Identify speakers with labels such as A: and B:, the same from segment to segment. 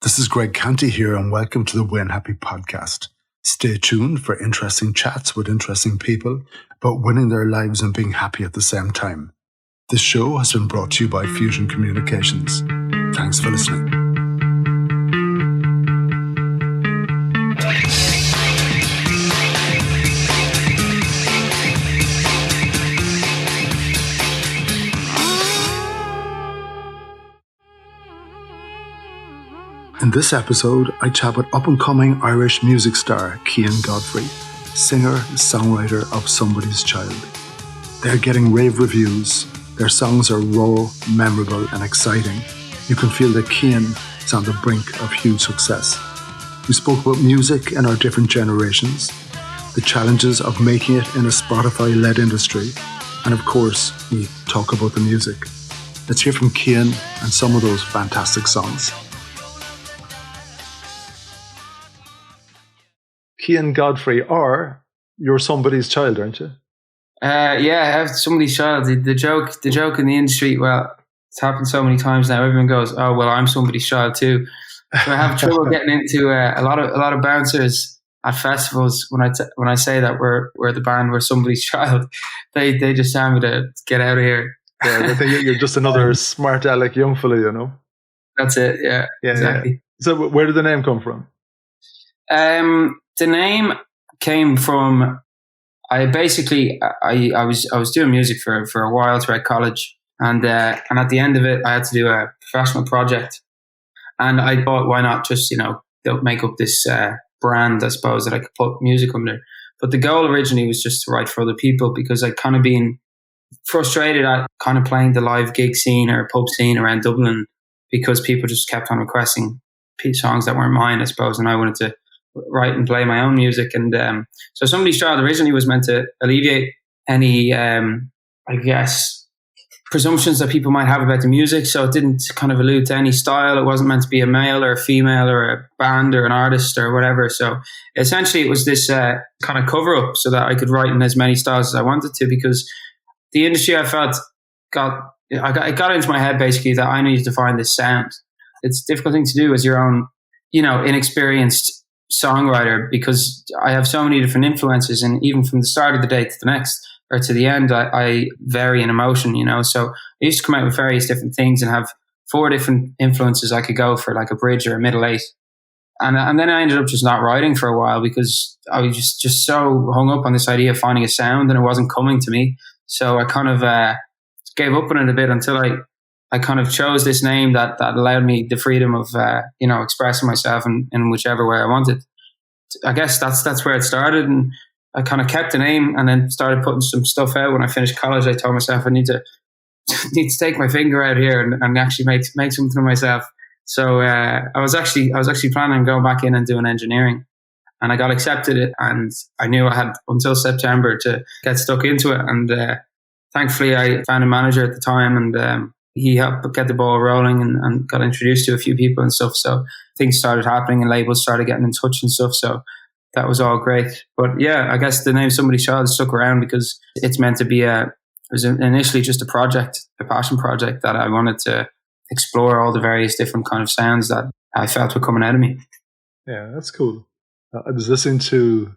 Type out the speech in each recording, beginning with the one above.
A: This is Greg Canty here, and welcome to the Win Happy podcast. Stay tuned for interesting chats with interesting people about winning their lives and being happy at the same time. This show has been brought to you by Fusion Communications. Thanks for listening. In this episode, I chat with up-and-coming Irish music star Cian Godfrey, singer-songwriter of Somebody's Child. They're getting rave reviews. Their songs are raw, memorable and exciting. You can feel that Cian is on the brink of huge success. We spoke about music in our different generations, the challenges of making it in a Spotify-led industry, and of course, we talk about the music. Let's hear from Cian and some of those fantastic songs. Cian Godfrey, or you're somebody's child, aren't you?
B: Yeah, I have somebody's child. The joke in the industry, well, it's happened so many times now. Everyone goes, "Oh, well, I'm somebody's child too." So I have trouble getting into a lot of bouncers at festivals when I say that we're the band, we're somebody's child. They just tell me to get out of here.
A: Yeah, they think you're just another smart aleck young fella, you know.
B: That's it. Yeah, exactly.
A: Yeah. So where did the name come from?
B: The name came from, I was doing music for a while throughout college, and at the end of it I had to do a professional project, and I thought, why not just make up this brand, I suppose, that I could put music under. But the goal originally was just to write for other people, because I'd kind of been frustrated at kind of playing the live gig scene or pub scene around Dublin, because people just kept on requesting songs that weren't mine, I suppose, and I wanted to write and play my own music. And so Somebody's Child originally was meant to alleviate any presumptions that people might have about the music. So it didn't kind of allude to any style. It wasn't meant to be a male or a female or a band or an artist or whatever. So essentially it was this kind of cover up so that I could write in as many styles as I wanted to, because the industry, I felt, it got into my head basically that I needed to find this sound. It's a difficult thing to do as your own, inexperienced songwriter, because I have so many different influences, and even from the start of the day to the next or to the end, I vary in emotion, so I used to come out with various different things and have 4 different influences I could go for, like a bridge or a middle 8, and then I ended up just not writing for a while, because I was just so hung up on this idea of finding a sound, and it wasn't coming to me. So I kind of gave up on it a bit until I kind of chose this name that allowed me the freedom of, expressing myself in whichever way I wanted. I guess that's where it started. And I kind of kept the name and then started putting some stuff out. When I finished college, I told myself I need to take my finger out here and actually make something of myself. So I was actually planning on going back in and doing engineering, and I got accepted, and I knew I had until September to get stuck into it. And thankfully I found a manager at the time, and he helped get the ball rolling and got introduced to a few people and stuff. So things started happening and labels started getting in touch and stuff. So that was all great. But yeah, I guess the name Somebody's Child stuck around because it's meant to be it was initially just a project, a passion project that I wanted to explore all the various different kind of sounds that I felt were coming out of me.
A: Yeah, that's cool. I was listening to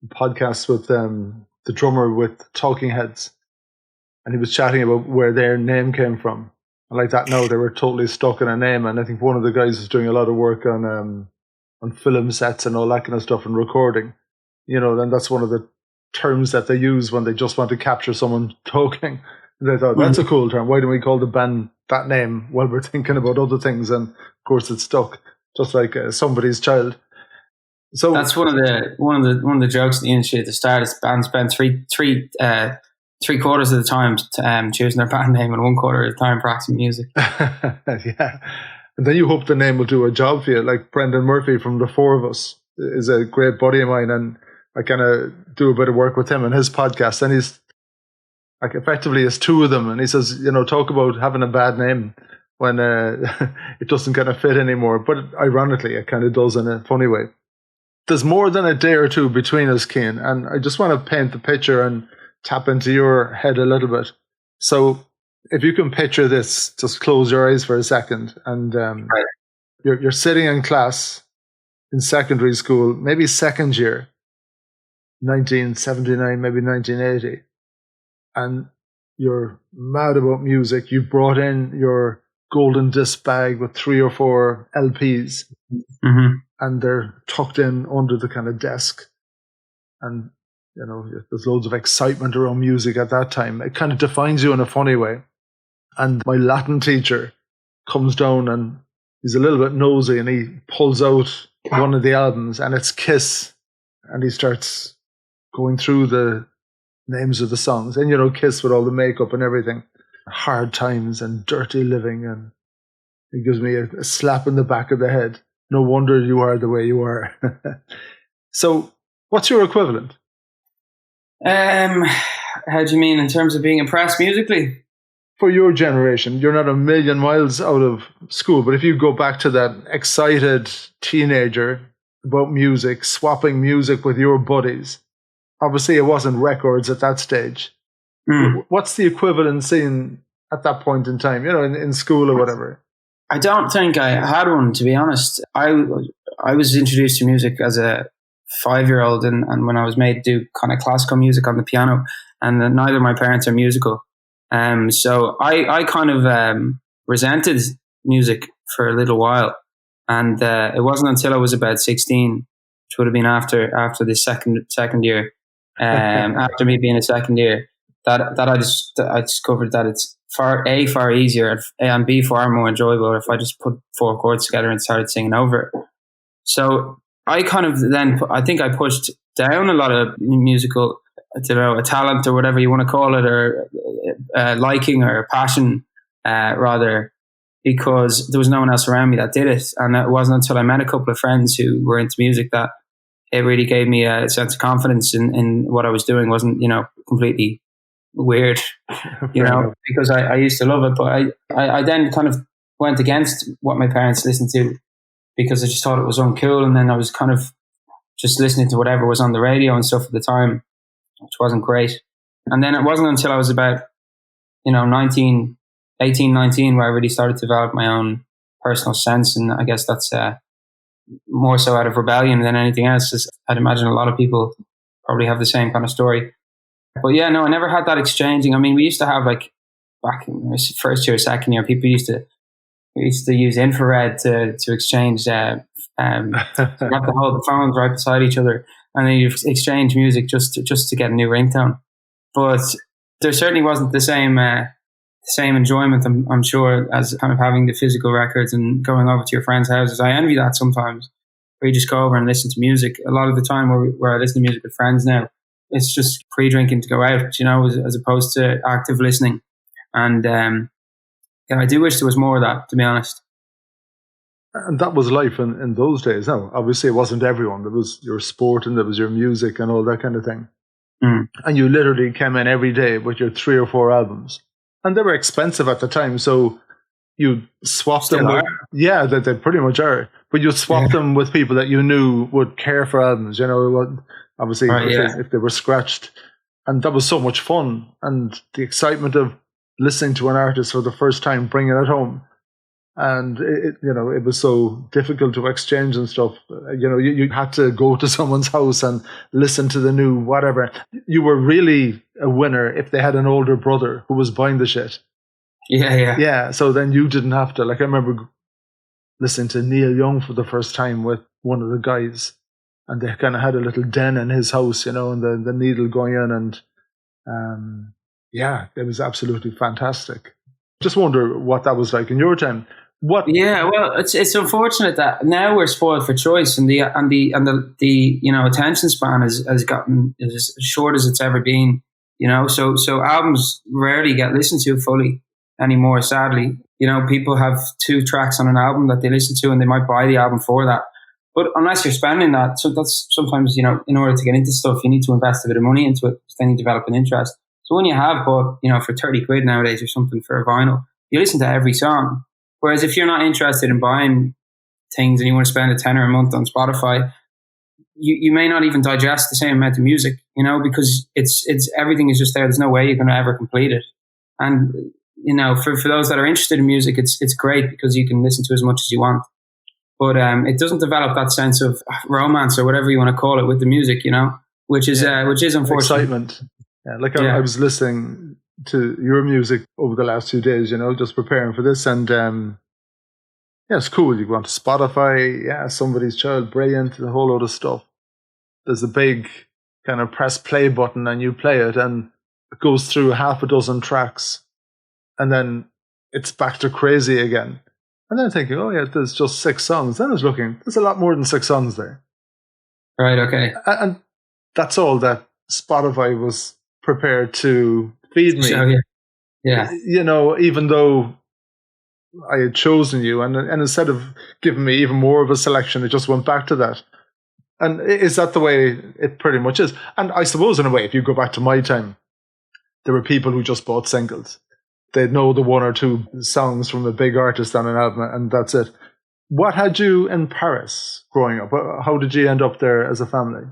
A: podcasts with the drummer with Talking Heads, and he was chatting about where their name came from. And like that, now they were totally stuck in a name. And I think one of the guys was doing a lot of work on film sets and all that kind of stuff and recording. Then that's one of the terms that they use when they just want to capture someone talking. And they thought, that's a cool term. Why don't we call the band that name while we're thinking about other things? And of course, it's stuck, just like Somebody's Child. So
B: that's one of the jokes in the industry at the start. Is bands spend three quarters of the time choosing their band name and 1/4 of the time practicing music.
A: Yeah. And then you hope the name will do a job for you. Like Brendan Murphy from The Four of Us is a great buddy of mine, and I kind of do a bit of work with him and his podcast, and he's like effectively has 2 of them, and he says, talk about having a bad name when it doesn't kind of fit anymore. But ironically, it kind of does in a funny way. There's more than a day or 2 between us, Cian, and I just want to paint the picture and tap into your head a little bit. So if you can picture this, just close your eyes for a second. And
B: right.
A: You're sitting in class in secondary school, maybe second year, 1979, maybe 1980, and you're mad about music. You brought in your golden disc bag with 3 or 4 LPs, and they're tucked in under the kind of desk. And, there's loads of excitement around music at that time. It kind of defines you in a funny way. And my Latin teacher comes down and he's a little bit nosy and he pulls out one of the albums and it's Kiss. And he starts going through the names of the songs. And, Kiss with all the makeup and everything. Hard Times and Dirty Living. And he gives me a slap in the back of the head. No wonder you are the way you are. So what's your equivalent?
B: How do you mean in terms of being impressed musically?
A: For your generation, you're not a million miles out of school, but if you go back to that excited teenager about music, swapping music with your buddies, obviously it wasn't records at that stage. What's the equivalent scene at that point in time, in school or whatever?
B: I don't think I had one, to be honest. I was introduced to music as a 5-year-old, and when I was made to do kind of classical music on the piano, and neither of my parents are musical. So I kind of resented music for a little while, and it wasn't until I was about 16, which would have been after the second year, after me being a second year, that I discovered that it's far easier and B, far more enjoyable if I just put 4 chords together and started singing over it. So I kind of then, I think I pushed down a lot of musical, a talent or whatever you want to call it, or liking or passion, rather, because there was no one else around me that did it. And it wasn't until I met a couple of friends who were into music that it really gave me a sense of confidence in what I was doing. Wasn't, completely weird, because I used to love it. But I then kind of went against what my parents listened to because I just thought it was uncool. And then I was kind of just listening to whatever was on the radio and stuff at the time, which wasn't great. And then it wasn't until I was about, 18, 19, where I really started to develop my own personal sense. And I guess that's more so out of rebellion than anything else. As I'd imagine a lot of people probably have the same kind of story. But yeah, no, I never had that exchanging. I mean, we used to have, like, back in first year, second year, we used to use infrared to exchange, you have to hold the phones right beside each other, and then you exchange music just to get a new ringtone. But there certainly wasn't the same enjoyment, I'm sure, as kind of having the physical records and going over to your friends' houses. I envy that sometimes, where you just go over and listen to music. A lot of the time where I listen to music with friends now, it's just pre-drinking to go out, as opposed to active listening. And I do wish there was more of that, to be honest.
A: And that was life in those days. Now, obviously, it wasn't everyone. There was your sport and there was your music and all that kind of thing. And you literally came in every day with your 3 or 4 albums. And they were expensive at the time, so you swapped them. Yeah, they pretty much are. But you swapped them with people that you knew would care for albums, obviously, if they were scratched. And that was so much fun. And the excitement of listening to an artist for the first time, bringing it home. And it was so difficult to exchange and stuff. You had to go to someone's house and listen to the new whatever. You were really a winner if they had an older brother who was buying the shit. Yeah. So then you didn't have to. Like, I remember listening to Neil Young for the first time with one of the guys, and they kind of had a little den in his house, and the needle going in, and it was absolutely fantastic. Just wonder what that was like in your time.
B: Yeah, well, it's unfortunate that now we're spoiled for choice, and the attention span has gotten as short as it's ever been. So albums rarely get listened to fully anymore. Sadly, people have 2 tracks on an album that they listen to, and they might buy the album for that. But unless you're spending that, so that's sometimes in order to get into stuff, you need to invest a bit of money into it. Then you develop an interest. So when you have bought, for 30 quid nowadays or something for a vinyl, you listen to every song. Whereas if you're not interested in buying things and you want to spend a tenner a month on Spotify, you may not even digest the same amount of music, because it's everything is just there. There's no way you're going to ever complete it. And, for those that are interested in music, it's great because you can listen to as much as you want. but it doesn't develop that sense of romance or whatever you want to call it with the music, which is unfortunate.
A: Excitement. Yeah, I was listening to your music over the last 2 days, just preparing for this, and it's cool. You go onto Spotify, Somebody's Child, brilliant, a whole load of stuff. There's a big kind of press play button and you play it and it goes through half a dozen tracks and then it's back to crazy again. And then thinking, there's just 6 songs. Then I was looking, there's a lot more than 6 songs there.
B: Right, okay.
A: And that's all that Spotify was prepared to feed me.
B: So, yeah.
A: Even though I had chosen you, and instead of giving me even more of a selection, it just went back to that. And is that the way it pretty much is? And I suppose in a way, if you go back to my time, there were people who just bought singles. They'd know the 1 or 2 songs from a big artist on an album, and that's it. What had you in Paris growing up? How did you end up there as a family?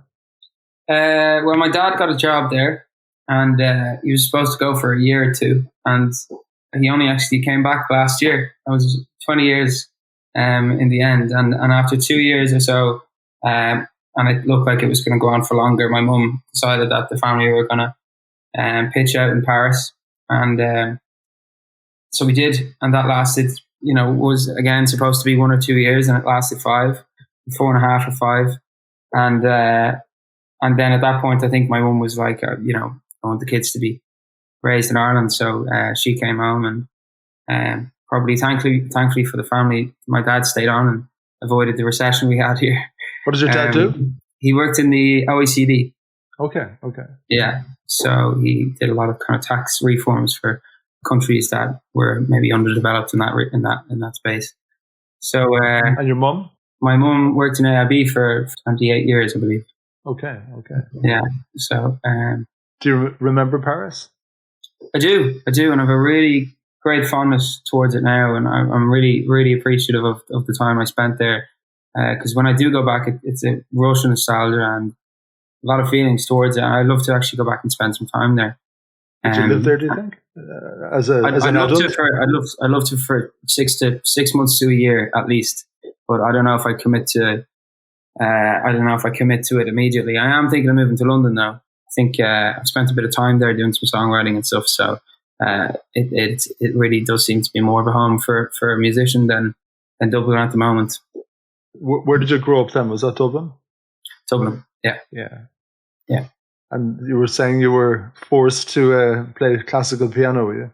B: Well, my dad got a job there, and he was supposed to go for a year or 2, and he only actually came back last year. I was 20 years in the end, and after 2 years or so, and it looked like it was going to go on for longer, my mum decided that the family were going to pitch out in Paris, and so we did, and that lasted, was again supposed to be 1 or 2 years, and it lasted 5, 4.5 or 5, and then at that point, I think my mum was like, I want the kids to be raised in Ireland, so she came home, and probably thankfully for the family, my dad stayed on and avoided the recession we had here.
A: What does your dad do?
B: He worked in the OECD.
A: Okay.
B: Yeah, so he did a lot of kind of tax reforms for countries that were maybe underdeveloped in that space. So,
A: and your mum?
B: My mum worked in AIB for 28 years, I believe.
A: Okay.
B: Yeah. So,
A: do you remember Paris?
B: I do, and I have a really great fondness towards it now, and I'm really, really appreciative of the time I spent there. Because when I do go back, it's a rush of nostalgia and a lot of feelings towards it. And I'd love to actually go back and spend some time there.
A: Did you live there, do you think? As an adult?
B: I'd love to for 6 months to a year at least. But I don't know if I commit to. I don't know if I commit to it immediately. I am thinking of moving to London now. I think I've spent a bit of time there doing some songwriting and stuff. So it really does seem to be more of a home for a musician than Dublin at the moment.
A: Where did you grow up then? Was that Dublin?
B: Dublin, yeah.
A: And you were saying you were forced to play classical piano, were you?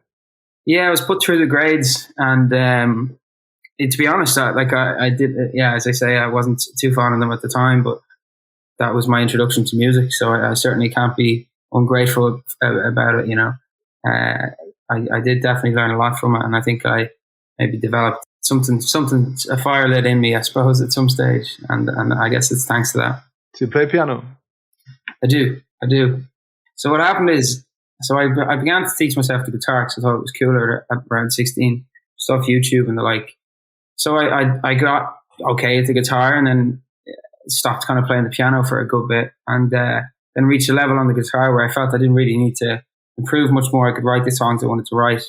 A: Yeah,
B: I was put through the grades, and to be honest, I did. As I say, I wasn't too fond of them at the time, but that was my introduction to music, so I certainly can't be ungrateful about it. I did definitely learn a lot from it, and I think I maybe developed something, a fire lit in me, I suppose, at some stage, and I guess it's thanks to that.
A: Do you play piano?
B: I do. So what happened is, I began to teach myself the guitar because I thought it was cooler at around 16. Stuff YouTube and the like. So I got okay at the guitar, and then stopped kind of playing the piano for a good bit, and then reached a level on the guitar where I felt I didn't really need to improve much more. I could write the songs I wanted to write.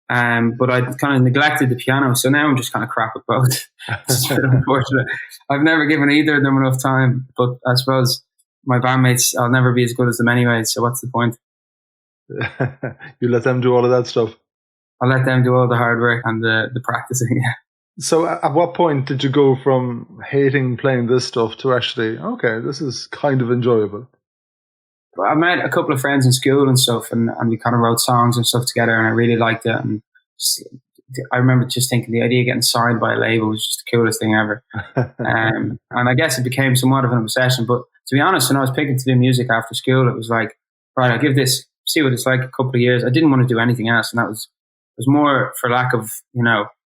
B: But I kind of neglected the piano, so now I'm just kind of crap at both. It's a bit unfortunate. I've never given either of them enough time, but I suppose my bandmates, I'll never be as good as them anyway, so what's the point?
A: You let them do all of that stuff?
B: I'll let them do all the hard work and the practicing, yeah.
A: So at what point did you go from hating playing this stuff to actually, okay, this is kind of enjoyable?
B: I met a couple of friends in school and stuff, and we kind of wrote songs and stuff together, and I really liked it. And I remember just thinking the idea of getting signed by a label was just the coolest thing ever. And I guess it became somewhat of an obsession. But to be honest, when I was picking to do music after school, it was like, right, I'll give this, see what it's like, a couple of years. I didn't want to do anything else, and that was more for lack of,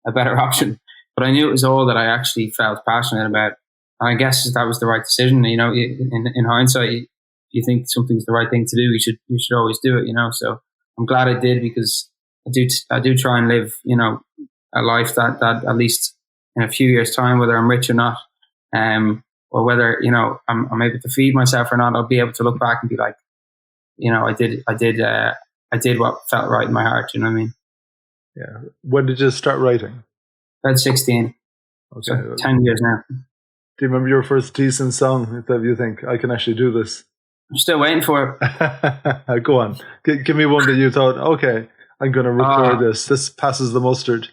B: a better option. But I knew it was all that I actually felt passionate about. And I guess that was the right decision. In hindsight, you think something's the right thing to do, you should always do it, So I'm glad I did, because I do try and live, a life that at least in a few years' time, whether I'm rich or not, or whether I'm able to feed myself or not, I'll be able to look back and be like, I did what felt right in my heart. You know what I mean?
A: Yeah. When did you start writing?
B: About 16.
A: Okay.
B: So 10 years now.
A: Do you remember your first decent song that you think, I can actually do this?
B: I'm still waiting for
A: it. Go on. Give me one that you thought, okay, I'm going to record this. This passes the mustard.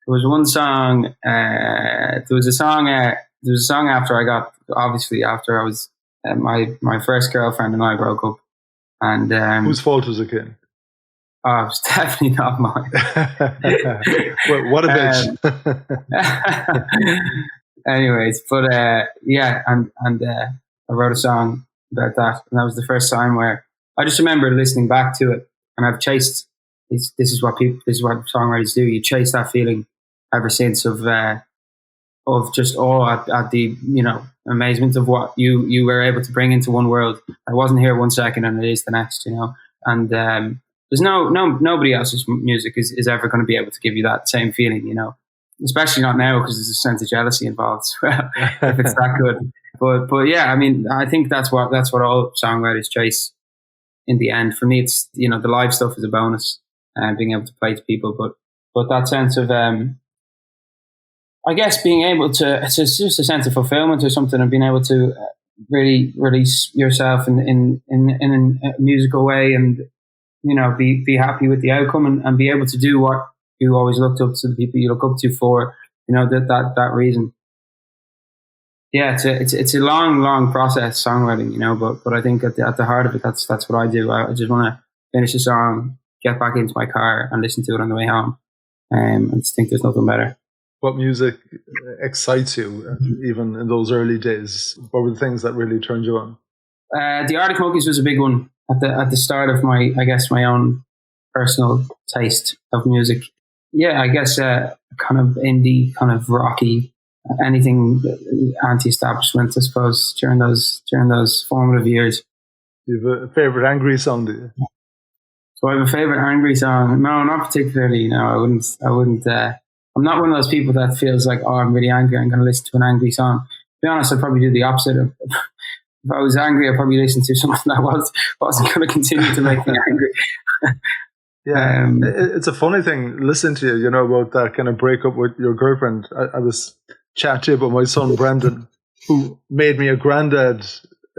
B: There was one song. There was a song after I got, obviously after I was my first girlfriend and I broke up. And
A: whose fault was it, Cian?
B: Oh, it's definitely not mine.
A: Well, what a bitch.
B: Anyways, but yeah, and I wrote a song about that, and that was the first time where I just remember listening back to it, and I've chased. This is what songwriters do. You chase that feeling ever since of just awe at the amazement of what you were able to bring into one world. I wasn't here one second, and it is the next. And there's nobody else's music is ever going to be able to give you that same feeling. Especially not now because there's a sense of jealousy involved. If it's that good. But yeah, I mean, I think that's what all songwriters chase in the end. For me, it's, the live stuff is a bonus and being able to play to people. But that sense of, I guess being able to, it's just a sense of fulfillment or something, and being able to really release yourself in a musical way and, be happy with the outcome and be able to do what you always looked up to, the people you look up to for, that reason. Yeah, it's a long process, songwriting, but I think at the heart of it, that's what I do. I just want to finish a song, get back into my car and listen to it on the way home. I just think there's nothing better.
A: What music excites you, even in those early days? What were the things that really turned you on?
B: The Arctic Monkeys was a big one at the start of my own personal taste of music. Yeah, I guess kind of indie, kind of rocky, anything anti-establishment, I suppose, during those formative years.
A: Do you have a favorite angry song? Do you?
B: So I have a favorite angry song. No, not particularly. No, I wouldn't. I'm not one of those people that feels like, oh, I'm really angry, I'm going to listen to an angry song. To be honest, I'd probably do the opposite. If I was angry, I'd probably listen to something that wasn't going to continue to make me angry.
A: Yeah, it's a funny thing listening to you, about that kind of breakup with your girlfriend. I was chatting to you about my son, Brandon, who made me a granddad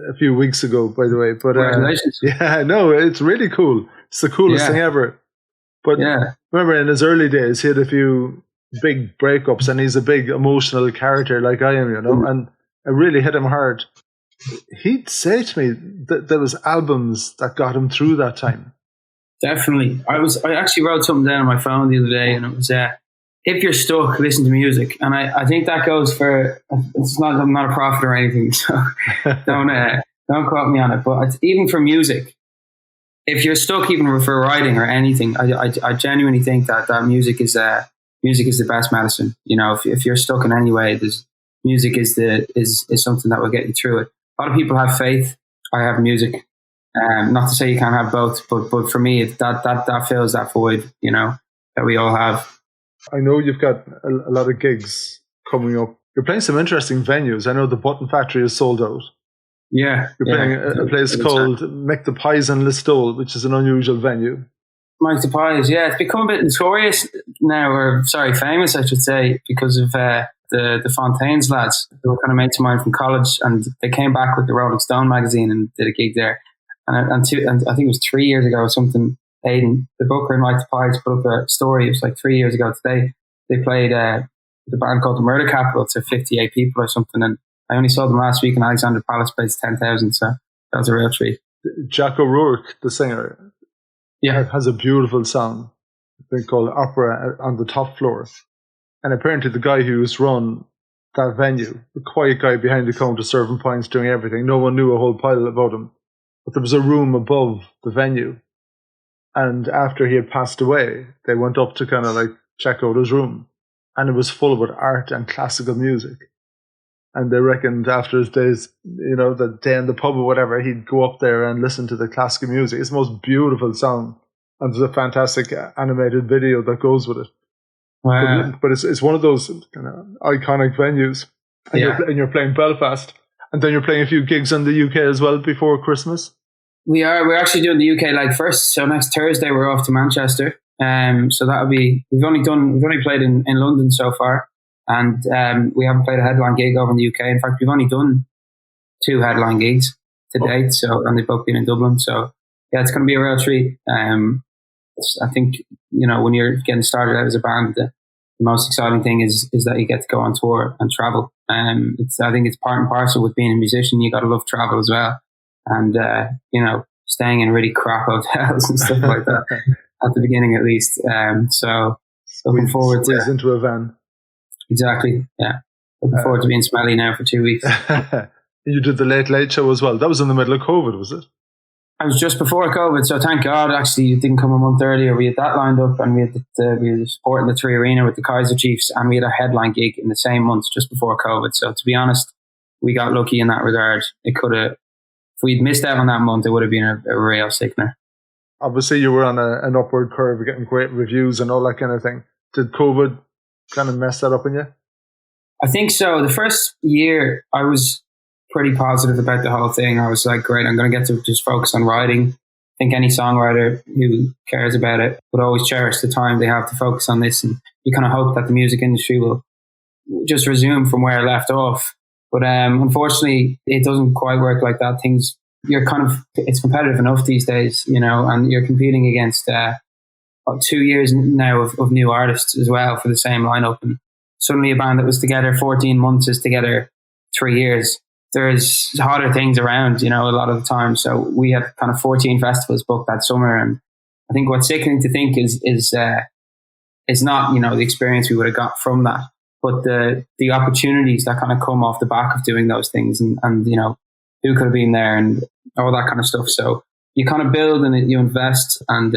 A: a few weeks ago, by the way. But
B: congratulations.
A: Yeah, no, it's really cool. It's the coolest thing ever. But remember, in his early days, he had a few big breakups, and he's a big emotional character like I am, and it really hit him hard. He'd say to me that there was albums that got him through that time.
B: Definitely. I actually wrote something down on my phone the other day, and it was, if you're stuck, listen to music. And I think that goes for, I'm not a prophet or anything, so don't quote me on it. But even for music, if you're stuck, even for writing or anything, I genuinely think that music is the best medicine. If you're stuck in any way, music is something that will get you through it. A lot of people have faith. I have music. Not to say you can't have both, but for me, that fills that void, that we all have.
A: I know you've got a lot of gigs coming up. You're playing some interesting venues. I know the Button Factory is sold out.
B: Yeah.
A: You're playing a place called Make the Pies in Listowel, which is an unusual venue.
B: Make the Pies, yeah. It's become a bit notorious now, famous, I should say, because of the Fontaines lads. They were kind of mates of mine from college, and they came back with the Rolling Stone magazine and did a gig there. And I think it was 3 years ago or something, Aidan, the booker in Like the Pies, put up a story. It was like 3 years ago today. They played the band called the Murder Capital to 58 people or something. And I only saw them last week, and Alexander Palace played 10,000. So that was a real treat.
A: Jack O'Rourke, the singer, has a beautiful song they call Opera on the Top Floor. And apparently the guy who's run that venue, the quiet guy behind the counter serving pints, doing everything, no one knew a whole pile about him. But there was a room above the venue. And after he had passed away, they went up to kind of like check out his room. And it was full of art and classical music. And they reckoned after his days, the day in the pub or whatever, he'd go up there and listen to the classical music. It's the most beautiful song. And there's a fantastic animated video that goes with it.
B: Wow.
A: But it's one of those kind of iconic venues. And you're playing Belfast. And then you're playing a few gigs in the UK as well before Christmas.
B: We're actually doing the UK leg first. So next Thursday we're off to Manchester. So that'll be, we've only played in London so far. And we haven't played a headline gig over in the UK. In fact, we've only done 2 headline gigs to date. So, and they've both been in Dublin. So yeah, it's going to be a real treat. I think, when you're getting started out as a band, the most exciting thing is that you get to go on tour and travel. I think it's part and parcel with being a musician. You got to love travel as well. And, staying in really crap hotels and stuff like that at the beginning, at least. So looking forward to
A: into a van.
B: Exactly. Yeah. Looking forward to being smelly now for 2 weeks.
A: You did the Late Late Show as well. That was in the middle of COVID, was it?
B: I was just before COVID, so thank God actually it didn't come a month earlier. We had that lined up, and we were supporting the 3 Arena with the Kaiser Chiefs, and we had a headline gig in the same month just before COVID. So to be honest, we got lucky in that regard. It could have, if we'd missed out on that month, it would have been a real sickener.
A: Obviously, you were on an upward curve, getting great reviews and all that kind of thing. Did COVID kind of mess that up in you?
B: I think so. The first year, I was pretty positive about the whole thing. I was like, great, I'm going to get to just focus on writing. I think any songwriter who cares about it would always cherish the time they have to focus on this. And you kind of hope that the music industry will just resume from where it left off. But unfortunately, it doesn't quite work like that. It's competitive enough these days, and you're competing against 2 years now of new artists as well for the same lineup. And suddenly a band that was together 14 months is together 3 years. There's hotter things around, a lot of the time. So we had kind of 14 festivals booked that summer. And I think what's sickening to think is not, the experience we would have got from that, but the opportunities that kind of come off the back of doing those things and who could have been there and all that kind of stuff. So you kind of build and you invest. And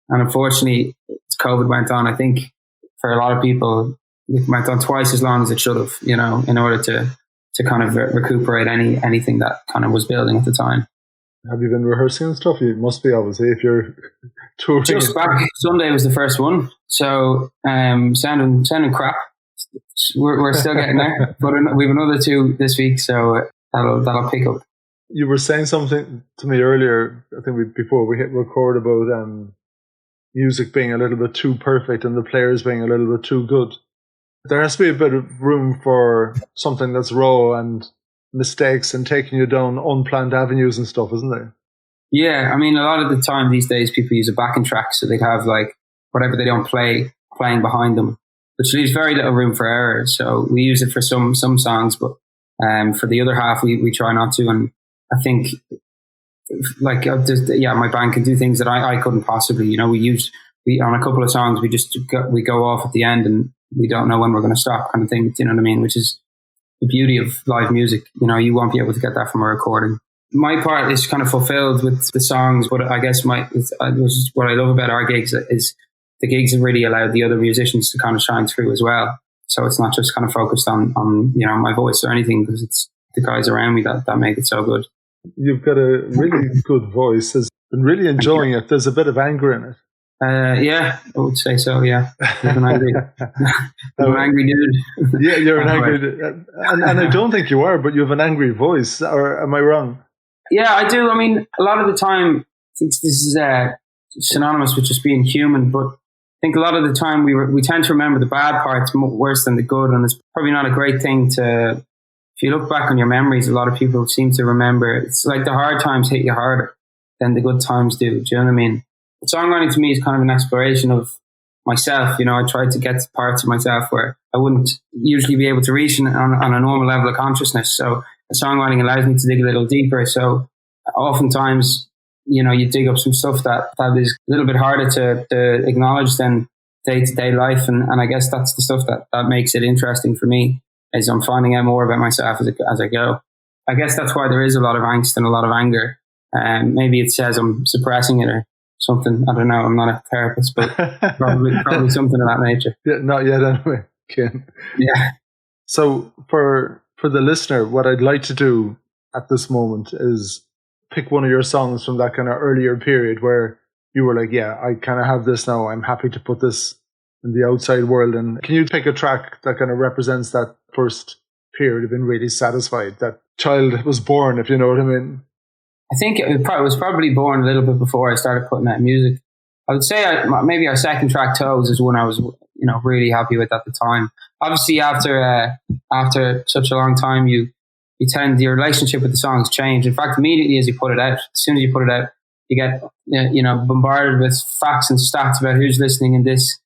B: unfortunately, as COVID went on, I think for a lot of people, it went on twice as long as it should have, in order to kind of recuperate anything that kind of was building at the time.
A: Have you been rehearsing and stuff? You must be, obviously, if you're touring.
B: Just back. Sunday was the first one. So sounding crap. We're still getting there. But we have another 2 this week, so that'll pick up.
A: You were saying something to me earlier, I think before we hit record, about music being a little bit too perfect and the players being a little bit too good. There has to be a bit of room for something that's raw and mistakes and taking you down unplanned avenues and stuff, isn't there?
B: Yeah, I mean, a lot of the time these days people use a backing track, so they'd have like whatever they don't play playing behind them, which leaves very little room for error. So we use it for some songs, but for the other half we try not to. And I think my band can do things that I couldn't possibly. We on a couple of songs we go off at the end and we don't know when we're going to stop, kind of thing. You know what I mean? Which is the beauty of live music. You won't be able to get that from a recording. My part is kind of fulfilled with the songs, but I guess which is what I love about our gigs is the gigs have really allowed the other musicians to kind of shine through as well. So it's not just kind of focused on my voice or anything, because it's the guys around me that make it so good.
A: You've got a really good voice. I've been really enjoying it. There's a bit of anger in it.
B: Yeah, I would say so. Yeah, I'm angry. I'm an angry dude.
A: Yeah, you're an angry dude, and I don't think you are, but you have an angry voice. Or am I wrong?
B: Yeah, I do. I mean, a lot of the time, this is synonymous with just being human. But I think a lot of the time we tend to remember the bad parts worse than the good, and it's probably not a great thing to. If you look back on your memories, a lot of people seem to remember. It's like the hard times hit you harder than the good times do. Do you know what I mean? Songwriting to me is kind of an exploration of myself. I tried to get to parts of myself where I wouldn't usually be able to reach on a normal level of consciousness. So songwriting allows me to dig a little deeper. So oftentimes, you dig up some stuff that is a little bit harder to acknowledge than day-to-day life. And I guess that's the stuff that makes it interesting for me, is I'm finding out more about myself as I go. I guess that's why there is a lot of angst and a lot of anger. And maybe it says I'm suppressing it or something. I don't know. I'm not a therapist, but probably something of that nature.
A: Yeah, not yet anyway, Cian.
B: Yeah.
A: So for the listener, what I'd like to do at this moment is pick one of your songs from that kind of earlier period where you were like, yeah, I kind of have this now. I'm happy to put this in the outside world. And can you pick a track that kind of represents that first period of being really satisfied? That child was born, if you know what I mean.
B: I think it was probably born a little bit before I started putting out music. I would say maybe our second track, Toes, is when I was really happy with at the time. Obviously, after such a long time, you tend your relationship with the songs change. In fact, immediately as you put it out, as soon as you put it out, you get bombarded with facts and stats about who's listening in this,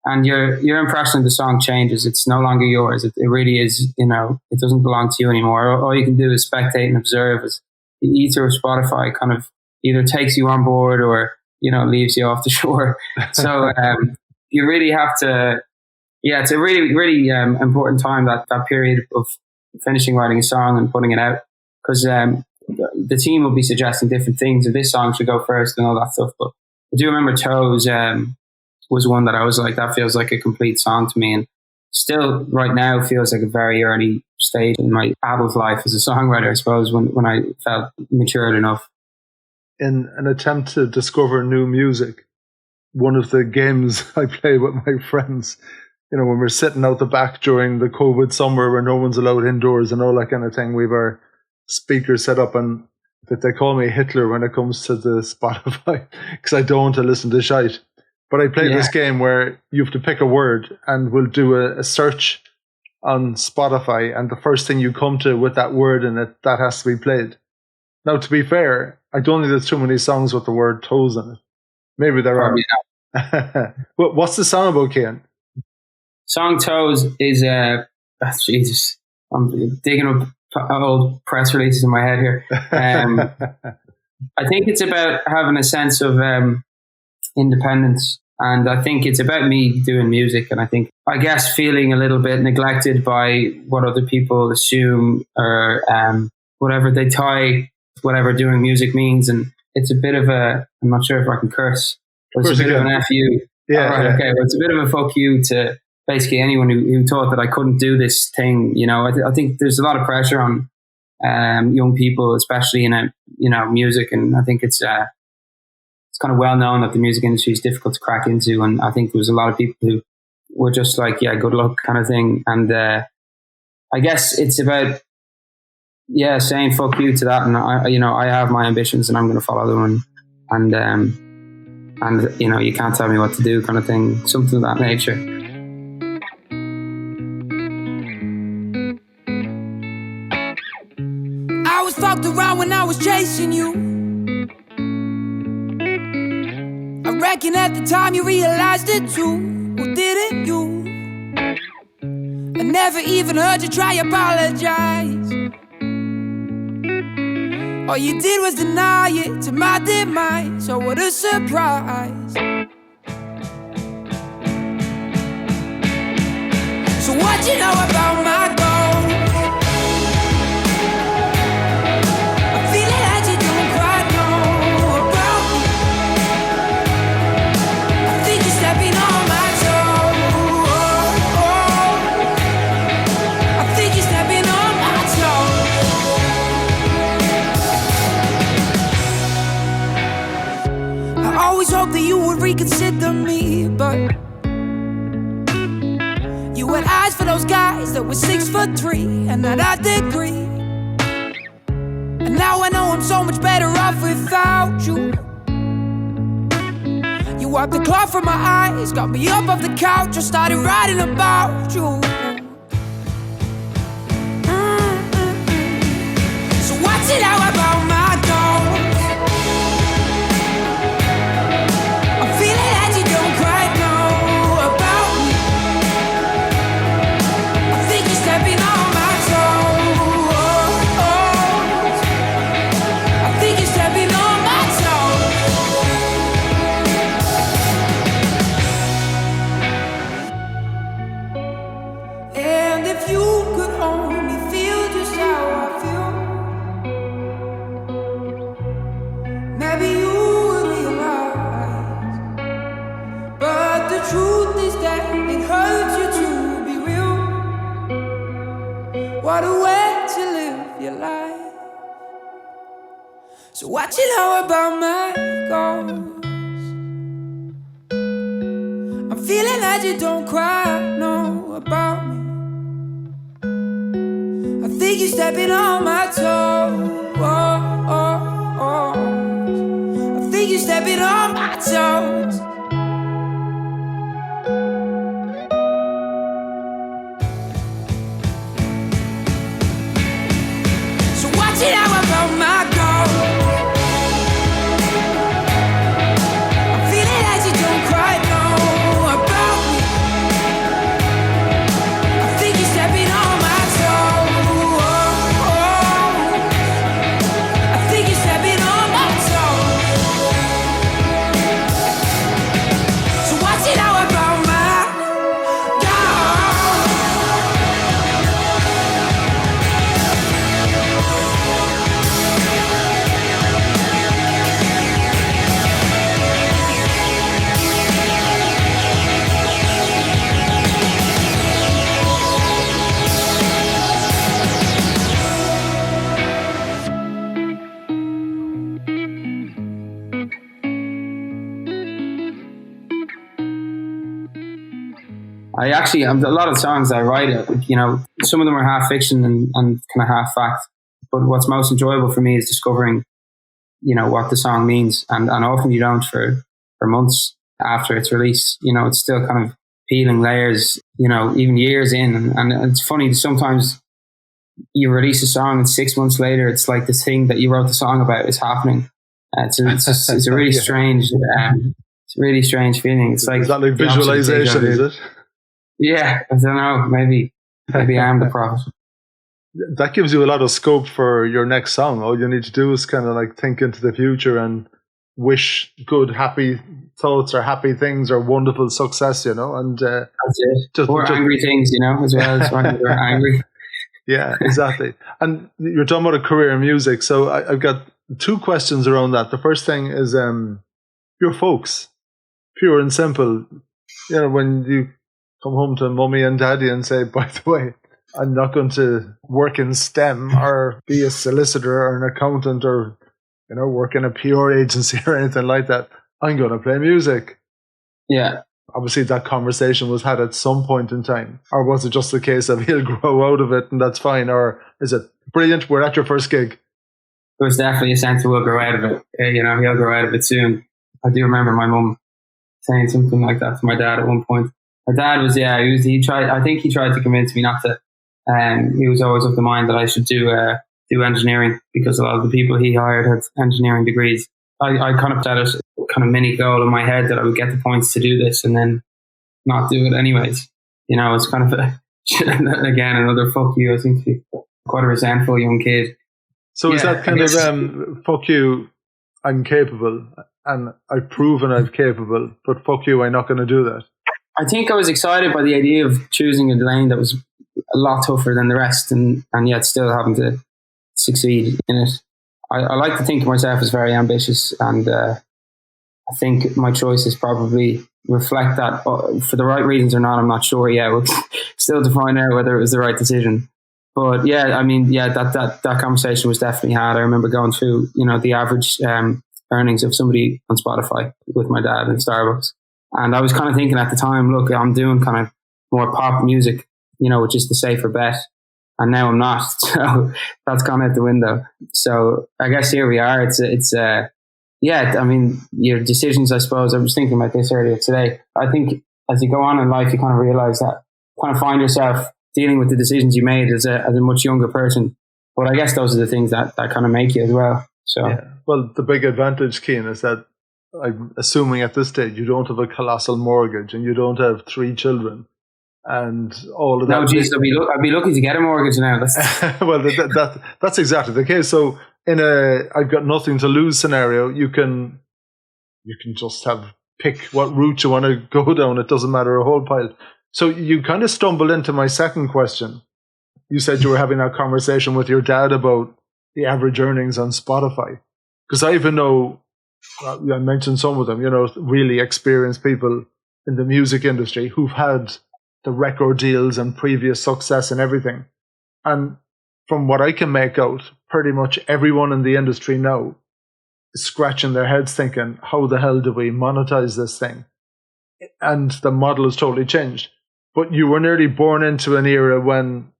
B: and your impression of the song changes. It's no longer yours. It really is. It doesn't belong to you anymore. All you can do is spectate and observe as the ether of Spotify kind of either takes you on board or leaves you off the shore. So you really have to. Yeah, it's a really, really important time, that period of finishing writing a song and putting it out, because the team will be suggesting different things, and this song should go first and all that stuff. But I do remember Toes was one that I was like, that feels like a complete song to me, and still right now feels like a very early stage in my adult life as a songwriter, I suppose, when I felt matured enough.
A: In an attempt to discover new music, one of the games I play with my friends, when we're sitting out the back during the COVID summer where no one's allowed indoors and all that kind of thing, we've our speakers set up, and that they call me Hitler when it comes to the Spotify, because I don't want to listen to shite. But I play this game where you have to pick a word, and we'll do a search on Spotify, and the first thing you come to with that word in it, that has to be played. Now, to be fair, I don't think there's too many songs with the word toes in it. Maybe there are. What's the song about, Cian?
B: Song Toes is Jesus. I'm digging up old press releases in my head here. I think it's about having a sense of independence, and I think it's about me doing music, and I guess feeling a little bit neglected by what other people assume or whatever they tie whatever doing music means, and it's a bit of I'm not sure if I can curse, but it's a bit of an FU.
A: Yeah,
B: right, okay, well, it's a bit of a fuck you to basically anyone who thought that I couldn't do this thing. I think there's a lot of pressure on young people, especially in music, and I think it's kind of well known that the music industry is difficult to crack into, and I think there was a lot of people who were just like, yeah, good luck kind of thing, and I guess it's about saying fuck you to that, and I have my ambitions and I'm going to follow them, and you can't tell me what to do kind of thing, something of that nature.
C: I was fucked around when I was chasing you. I reckon at the time you realized it too, or didn't you? I never even heard you try apologize. All you did was deny it to my demise. Oh, what a surprise. So what you know about my goals? I'm feeling like you don't quite know about me. I think you're stepping on my toes. I think you're stepping on my toes. I always hoped that you would reconsider me, but you had eyes for those guys that were 6'3" and had a degree. And now I know I'm so much better off without you. You wiped the cloth from my eyes, got me up off the couch, I started writing about you. So what's it out about my goals? I'm feeling like you don't quite know about me. I think you're stepping on my toes. I think you're stepping on my toes. And if you could only feel just how I feel, maybe you would realize. But the truth is that it hurts you to be real. What a way to live your life. So what you know about my goals? I'm feeling like you don't quite know about me. I think you're stepping on my toes. I think you're stepping on my toes.
B: a lot of songs I write, some of them are half fiction and kind of half fact. But what's most enjoyable for me is discovering, what the song means. And often you don't for months after its release. It's still kind of peeling layers, even years in. And it's funny, sometimes you release a song and 6 months later, it's like this thing that you wrote the song about is happening. It's a really strange, it's a really strange feeling. It's like,
A: is that like visualization, is it?
B: Yeah, I don't know. Maybe I am the prophet.
A: That gives you a lot of scope for your next song. All you need to do is kind of like think into the future and wish good, happy thoughts or happy things or wonderful success, and
B: that's it. Or angry things, as well. It's when you're angry.
A: Yeah, exactly. And you're talking about a career in music, so I've got 2 questions around that. The first thing is your folks, pure and simple. When you come home to mummy and daddy and say, by the way, I'm not going to work in STEM or be a solicitor or an accountant or, work in a PR agency or anything like that. I'm going to play music.
B: Yeah.
A: Obviously, that conversation was had at some point in time. Or was it just a case of he'll grow out of it and that's fine? Or is it brilliant, we're at your first gig?
B: It was definitely a sense of we'll grow out of it. He'll grow out of it soon. I do remember my mum saying something like that to my dad at one point. My dad was, he tried to convince me not to. He was always of the mind that I should do engineering because a lot of the people he hired had engineering degrees. I kind of had a kind of mini goal in my head that I would get the points to do this and then not do it anyways. It's kind of again, another fuck you. I think quite a resentful young kid.
A: So is that kind of, fuck you, I'm capable and I've proven I'm capable, but fuck you, I'm not going to do that?
B: I think I was excited by the idea of choosing a lane that was a lot tougher than the rest and yet still having to succeed in it. I like to think of myself as very ambitious, and I think my choices probably reflect that. For the right reasons or not, I'm not sure yet. We're still to find out whether it was the right decision. But that conversation was definitely had. I remember going through, the average earnings of somebody on Spotify with my dad in Starbucks. And I was kind of thinking at the time, look, I'm doing kind of more pop music, which is the safer bet. And now I'm not. So that's gone out the window. So I guess here we are. Your decisions, I suppose. I was thinking about this earlier today. I think as you go on in life, you kind of realize that, kind of find yourself dealing with the decisions you made as a much younger person. But I guess those are the things that kind of make you as well. So,
A: yeah. Well, the big advantage, Cian, is that I'm assuming at this stage you don't have a colossal mortgage and you don't have 3 children and all of that.
B: No, geez, I'd be lucky to get a mortgage now.
A: Well, that's exactly the case. So in a I've got nothing to lose scenario, you can just pick what route you want to go down. It doesn't matter a whole pile. So you kind of stumbled into my second question. You said you were having that conversation with your dad about the average earnings on Spotify. Because I even know, I mentioned some of them, really experienced people in the music industry who've had the record deals and previous success and everything. And from what I can make out, pretty much everyone in the industry now is scratching their heads thinking, how the hell do we monetize this thing? And the model has totally changed. But you were nearly born into an era when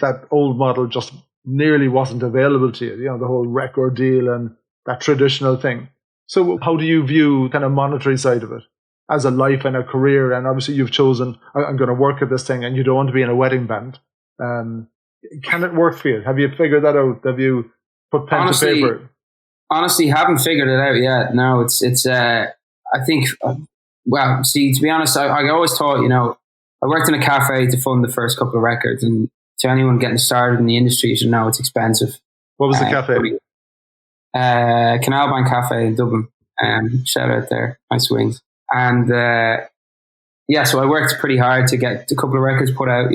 A: that old model just nearly wasn't available to you, the whole record deal and that traditional thing. So how do you view kind of monetary side of it as a life and a career? And obviously you've chosen, I'm going to work at this thing, and you don't want to be in a wedding band. Can it work for you? Have you figured that out? Have you put pen to paper?
B: Honestly, haven't figured it out yet. No, I think, well, see, to be honest, I always thought, I worked in a cafe to fund the first couple of records, and to anyone getting started in the industry, you should know it's expensive.
A: What was the cafe?
B: Canal Bank Cafe in Dublin. Shout out there, nice wings. And so I worked pretty hard to get a couple of records put out.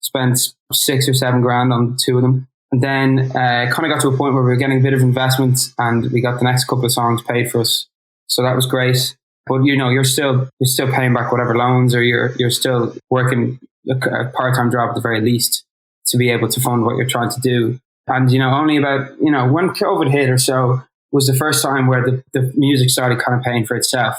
B: Spent 6 or 7 grand on 2 of them, and then kind of got to a point where we were getting a bit of investment, and we got the next couple of songs paid for us. So that was great. But you're still paying back whatever loans, or you're still working a part-time job at the very least to be able to fund what you're trying to do. And, only about, when COVID hit or so was the first time where the music started kind of paying for itself,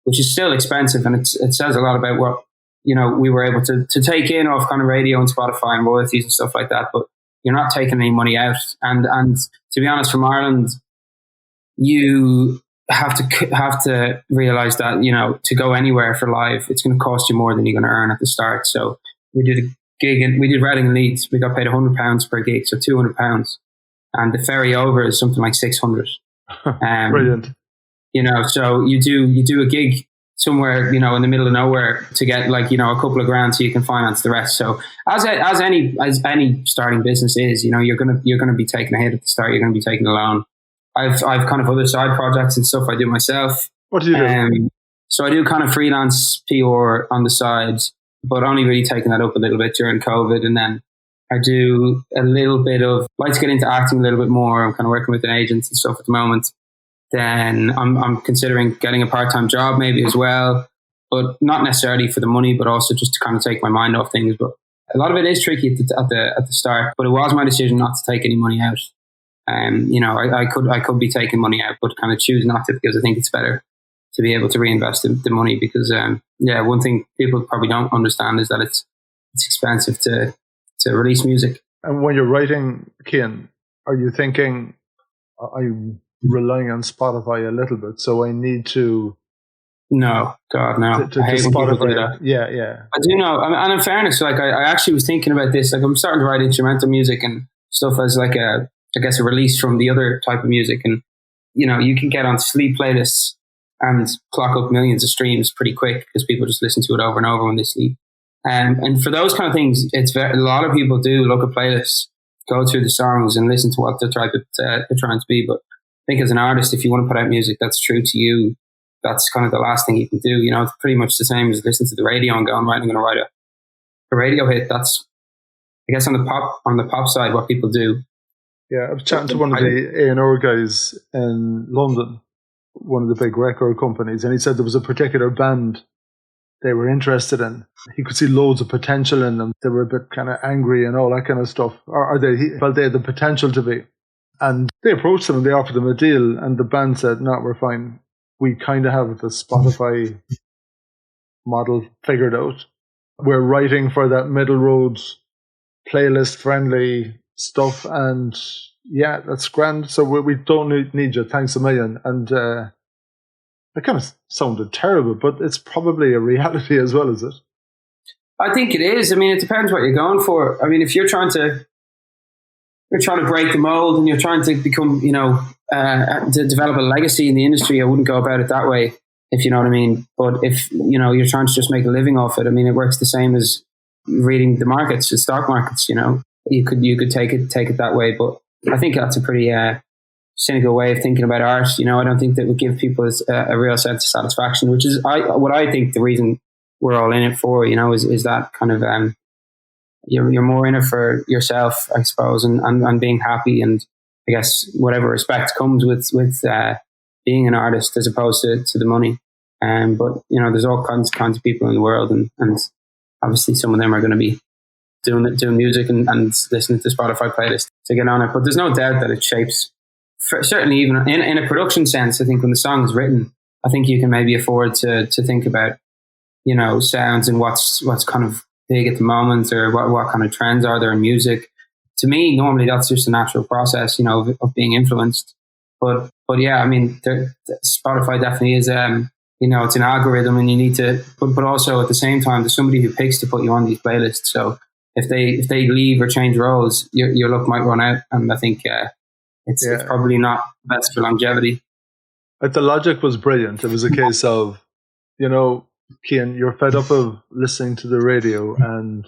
B: which is still expensive. And it says a lot about what, we were able to take in off kind of radio and Spotify and royalties and stuff like that, but you're not taking any money out. And to be honest, from Ireland, you have to realize that, to go anywhere for live, it's going to cost you more than you're going to earn at the start. So we did a gig and we did Reading and Leeds. We got paid £100 per gig, so £200. And the ferry over is something like 600.
A: Brilliant.
B: So you do a gig somewhere, in the middle of nowhere to get like, a couple of grand so you can finance the rest. So as any starting business is, you're going to be taking a hit at the start. You're going to be taking a loan. I've kind of other side projects and stuff I do myself.
A: What do you do?
B: So I do kind of freelance PR on the side, but only really taking that up a little bit during COVID. And then I do a little bit of, like to get into acting a little bit more. I'm kind of working with an agent and stuff at the moment. Then I'm considering getting a part-time job maybe as well, but not necessarily for the money, but also just to kind of take my mind off things. But a lot of it is tricky at the start, but it was my decision not to take any money out. I could be taking money out, but kind of choose not to, because I think it's better to be able to reinvest the money, because one thing people probably don't understand is that it's expensive to release music.
A: And when you're writing, Cian, are you thinking, I'm relying on Spotify a little bit, so I need to...
B: No, God, no.
A: To
B: I hate when people do that.
A: Yeah.
B: I do know. And in fairness, like I actually was thinking about this. Like I'm starting to write instrumental music and stuff as like a release from the other type of music. And, you can get on sleep playlists and clock up millions of streams pretty quick because people just listen to it over and over when they sleep. And for those kind of things, a lot of people do look at playlists, go through the songs and listen to what they're trying to be. But I think as an artist, if you want to put out music that's true to you, that's kind of the last thing you can do. It's pretty much the same as listening to the radio and going, right, I'm going to write a radio hit. That's, I guess, on the pop side, what people do.
A: Yeah, I was chatting to one of the A&R guys in London, one of the big record companies, and he said there was a particular band they were interested in. He could see loads of potential in them. They were a bit kind of angry and all that kind of stuff. He felt they had the potential to be. And they approached them and they offered them a deal, and the band said, no, we're fine. We kind of have the Spotify model figured out. We're writing for that middle road, playlist friendly stuff, and yeah, that's grand. So we don't need you. Thanks a million. And it kind of sounded terrible, but it's probably a reality as well, is it?
B: I think it is. I mean, it depends what you're going for. I mean, if you're trying to break the mold and you're trying to become, to develop a legacy in the industry, I wouldn't go about it that way, if you know what I mean. But if, you're trying to just make a living off it, I mean, it works the same as reading the markets, the stock markets, you could take it that way. But I think that's a pretty cynical way of thinking about art. I don't think that would give people a real sense of satisfaction, which is what I think the reason we're all in it for, is that kind of, you're more in it for yourself, I suppose, and being happy, and I guess whatever respect comes with being an artist as opposed to the money. But there's all kinds of people in the world, and obviously some of them are going to be doing music and listening to Spotify playlists to get on it. But there's no doubt that it shapes, certainly even in a production sense. I think when the song is written, I think you can maybe afford to think about sounds and what's kind of big at the moment, or what kind of trends are there in music. To me, normally that's just a natural process, of being influenced. But yeah, I mean, Spotify definitely is, it's an algorithm, and you need to, but also at the same time, there's somebody who picks to put you on these playlists. So if they leave or change roles, your luck might run out. And I think it's probably not best for longevity.
A: But the logic was brilliant. It was a case of, Cian, you're fed up of listening to the radio, and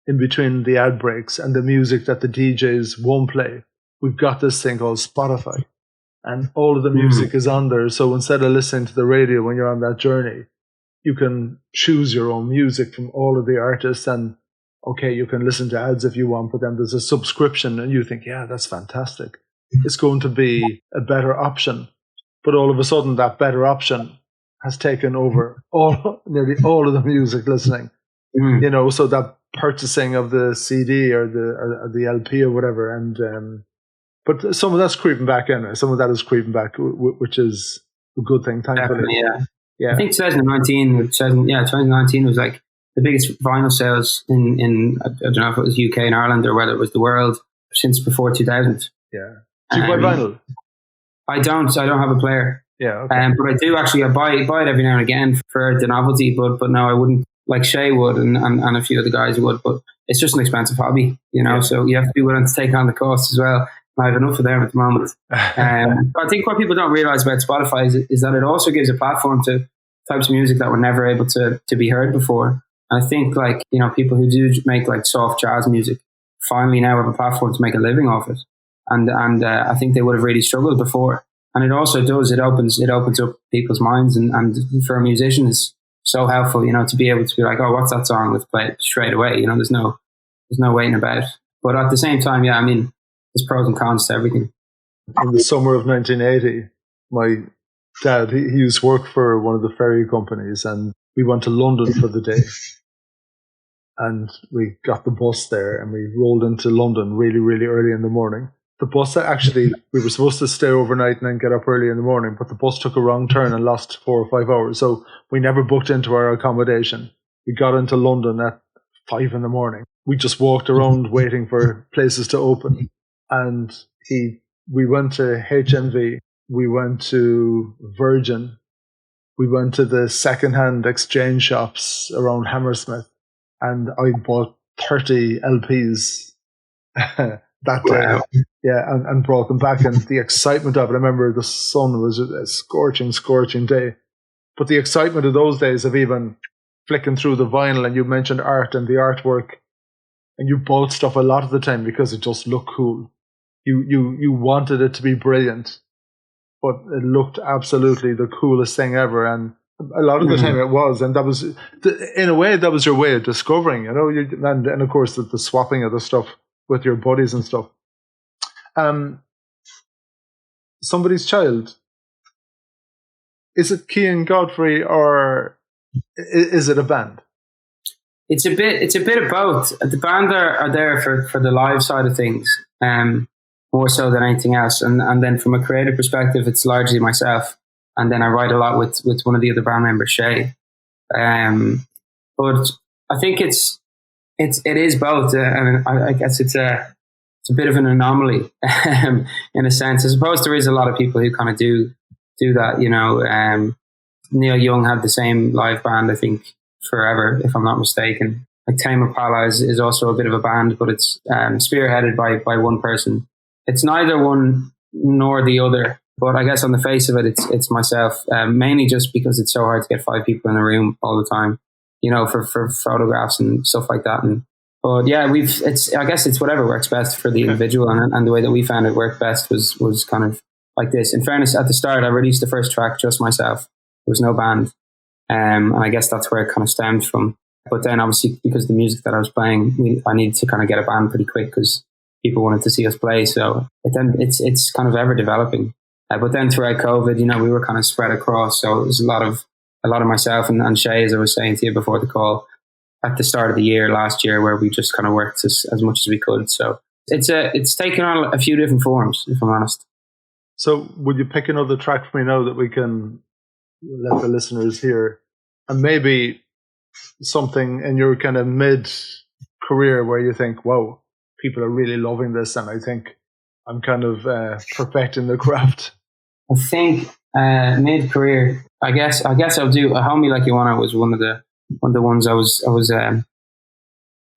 A: in between the ad breaks and the music that the DJs won't play, we've got this thing called Spotify, and all of the music is on there. So instead of listening to the radio when you're on that journey, you can choose your own music from all of the artists, and okay, you can listen to ads if you want, but then there's a subscription, and you think, yeah, that's fantastic. It's going to be a better option. But all of a sudden, that better option has taken over nearly all of the music listening. So that purchasing of the CD or the LP or whatever, and but some of that's creeping back in. Some of that is creeping back, which is a good thing, thankfully.
B: Yeah. I think 2019 was like the biggest vinyl sales in I don't know if it was UK and Ireland or whether it was the world since before 2000.
A: Yeah. Do you buy vinyl?
B: I don't have a player.
A: Yeah. Okay.
B: But I do actually, I buy it every now and again for the novelty, but no, I wouldn't, like Shay would and a few other guys would, but it's just an expensive hobby, so you have to be willing to take on the cost as well. I have enough of them at the moment. I think what people don't realize about Spotify is that it also gives a platform to types of music that were never able to be heard before. And I think people who do make like soft jazz music finally now have a platform to make a living off it. And I think they would have really struggled before. And it also does, it opens up people's minds and for a musician it's so helpful, to be able to be like, oh, what's that song? Let's play it straight away. There's no waiting about. But at the same time, there's pros and cons to everything.
A: In the summer of 1980, my dad, he used to work for one of the ferry companies, and we went to London for the day. And we got the bus there and we rolled into London really, really early in the morning. The bus we were supposed to stay overnight and then get up early in the morning, but the bus took a wrong turn and lost 4 or 5 hours. So we never booked into our accommodation. We got into London at 5 in the morning. We just walked around waiting for places to open. And we went to HMV. We went to Virgin. We went to the second-hand exchange shops around Hammersmith. And I bought 30 LPs that day. Wow. Yeah, and brought them back. And the excitement of it, I remember the sun was a scorching, scorching day. But the excitement of those days of even flicking through the vinyl, and you mentioned art and the artwork, and you bought stuff a lot of the time because it just looked cool. You wanted it to be brilliant, but it looked absolutely the coolest thing ever. And a lot of the time it was, and that was, in a way, that was your way of discovering, and of course the swapping of the stuff with your buddies and stuff. Somebody's child. Is it Cian, Godfrey, or is it a band?
B: It's a bit of both. The band are there for the live side of things, more so than anything else. And then from a creative perspective, it's largely myself. And then I write a lot with one of the other band members, Shay. But I think it is both, and I guess it's a bit of an anomaly in a sense. I suppose there is a lot of people who kind of do that. Neil Young had the same live band, I think, forever, if I'm not mistaken. Like Tame Impala is also a bit of a band, but it's spearheaded by one person. It's neither one nor the other. But I guess on the face of it, it's myself, mainly just because it's so hard to get 5 people in a room all the time, for photographs and stuff like that. But yeah, I guess it's whatever works best for the individual, and the way that we found it worked best was kind of like this. In fairness, at the start, I released the first track just myself. There was no band, and I guess that's where it kind of stemmed from. But then, obviously, because of the music that I was playing, I needed to kind of get a band pretty quick because people wanted to see us play. So it's kind of ever developing. But then throughout COVID, we were kind of spread across. So it was a lot of myself and Shay, as I was saying to you before the call, at the start of the year last year, where we just kind of worked as much as we could. So it's taken on a few different forms, if I'm honest.
A: So would you pick another track for me now that we can let the listeners hear? And maybe something in your kind of mid-career where you think, wow, people are really loving this, and I think I'm kind of perfecting the craft.
B: I think mid-career, I guess I'll do a Homie Like You Wanna was one of the ones I was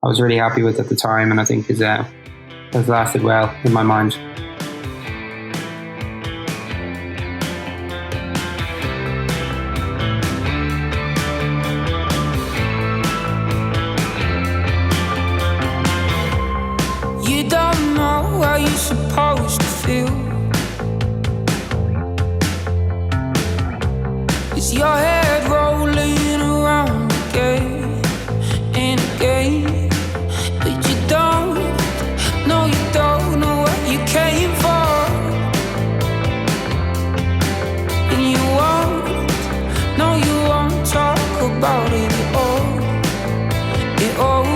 B: really happy with at the time, and I think has lasted well in my mind.
C: You don't know how you're supposed to feel. Is your head rolling around again and again? But you don't know what you came for. And you won't talk about it all.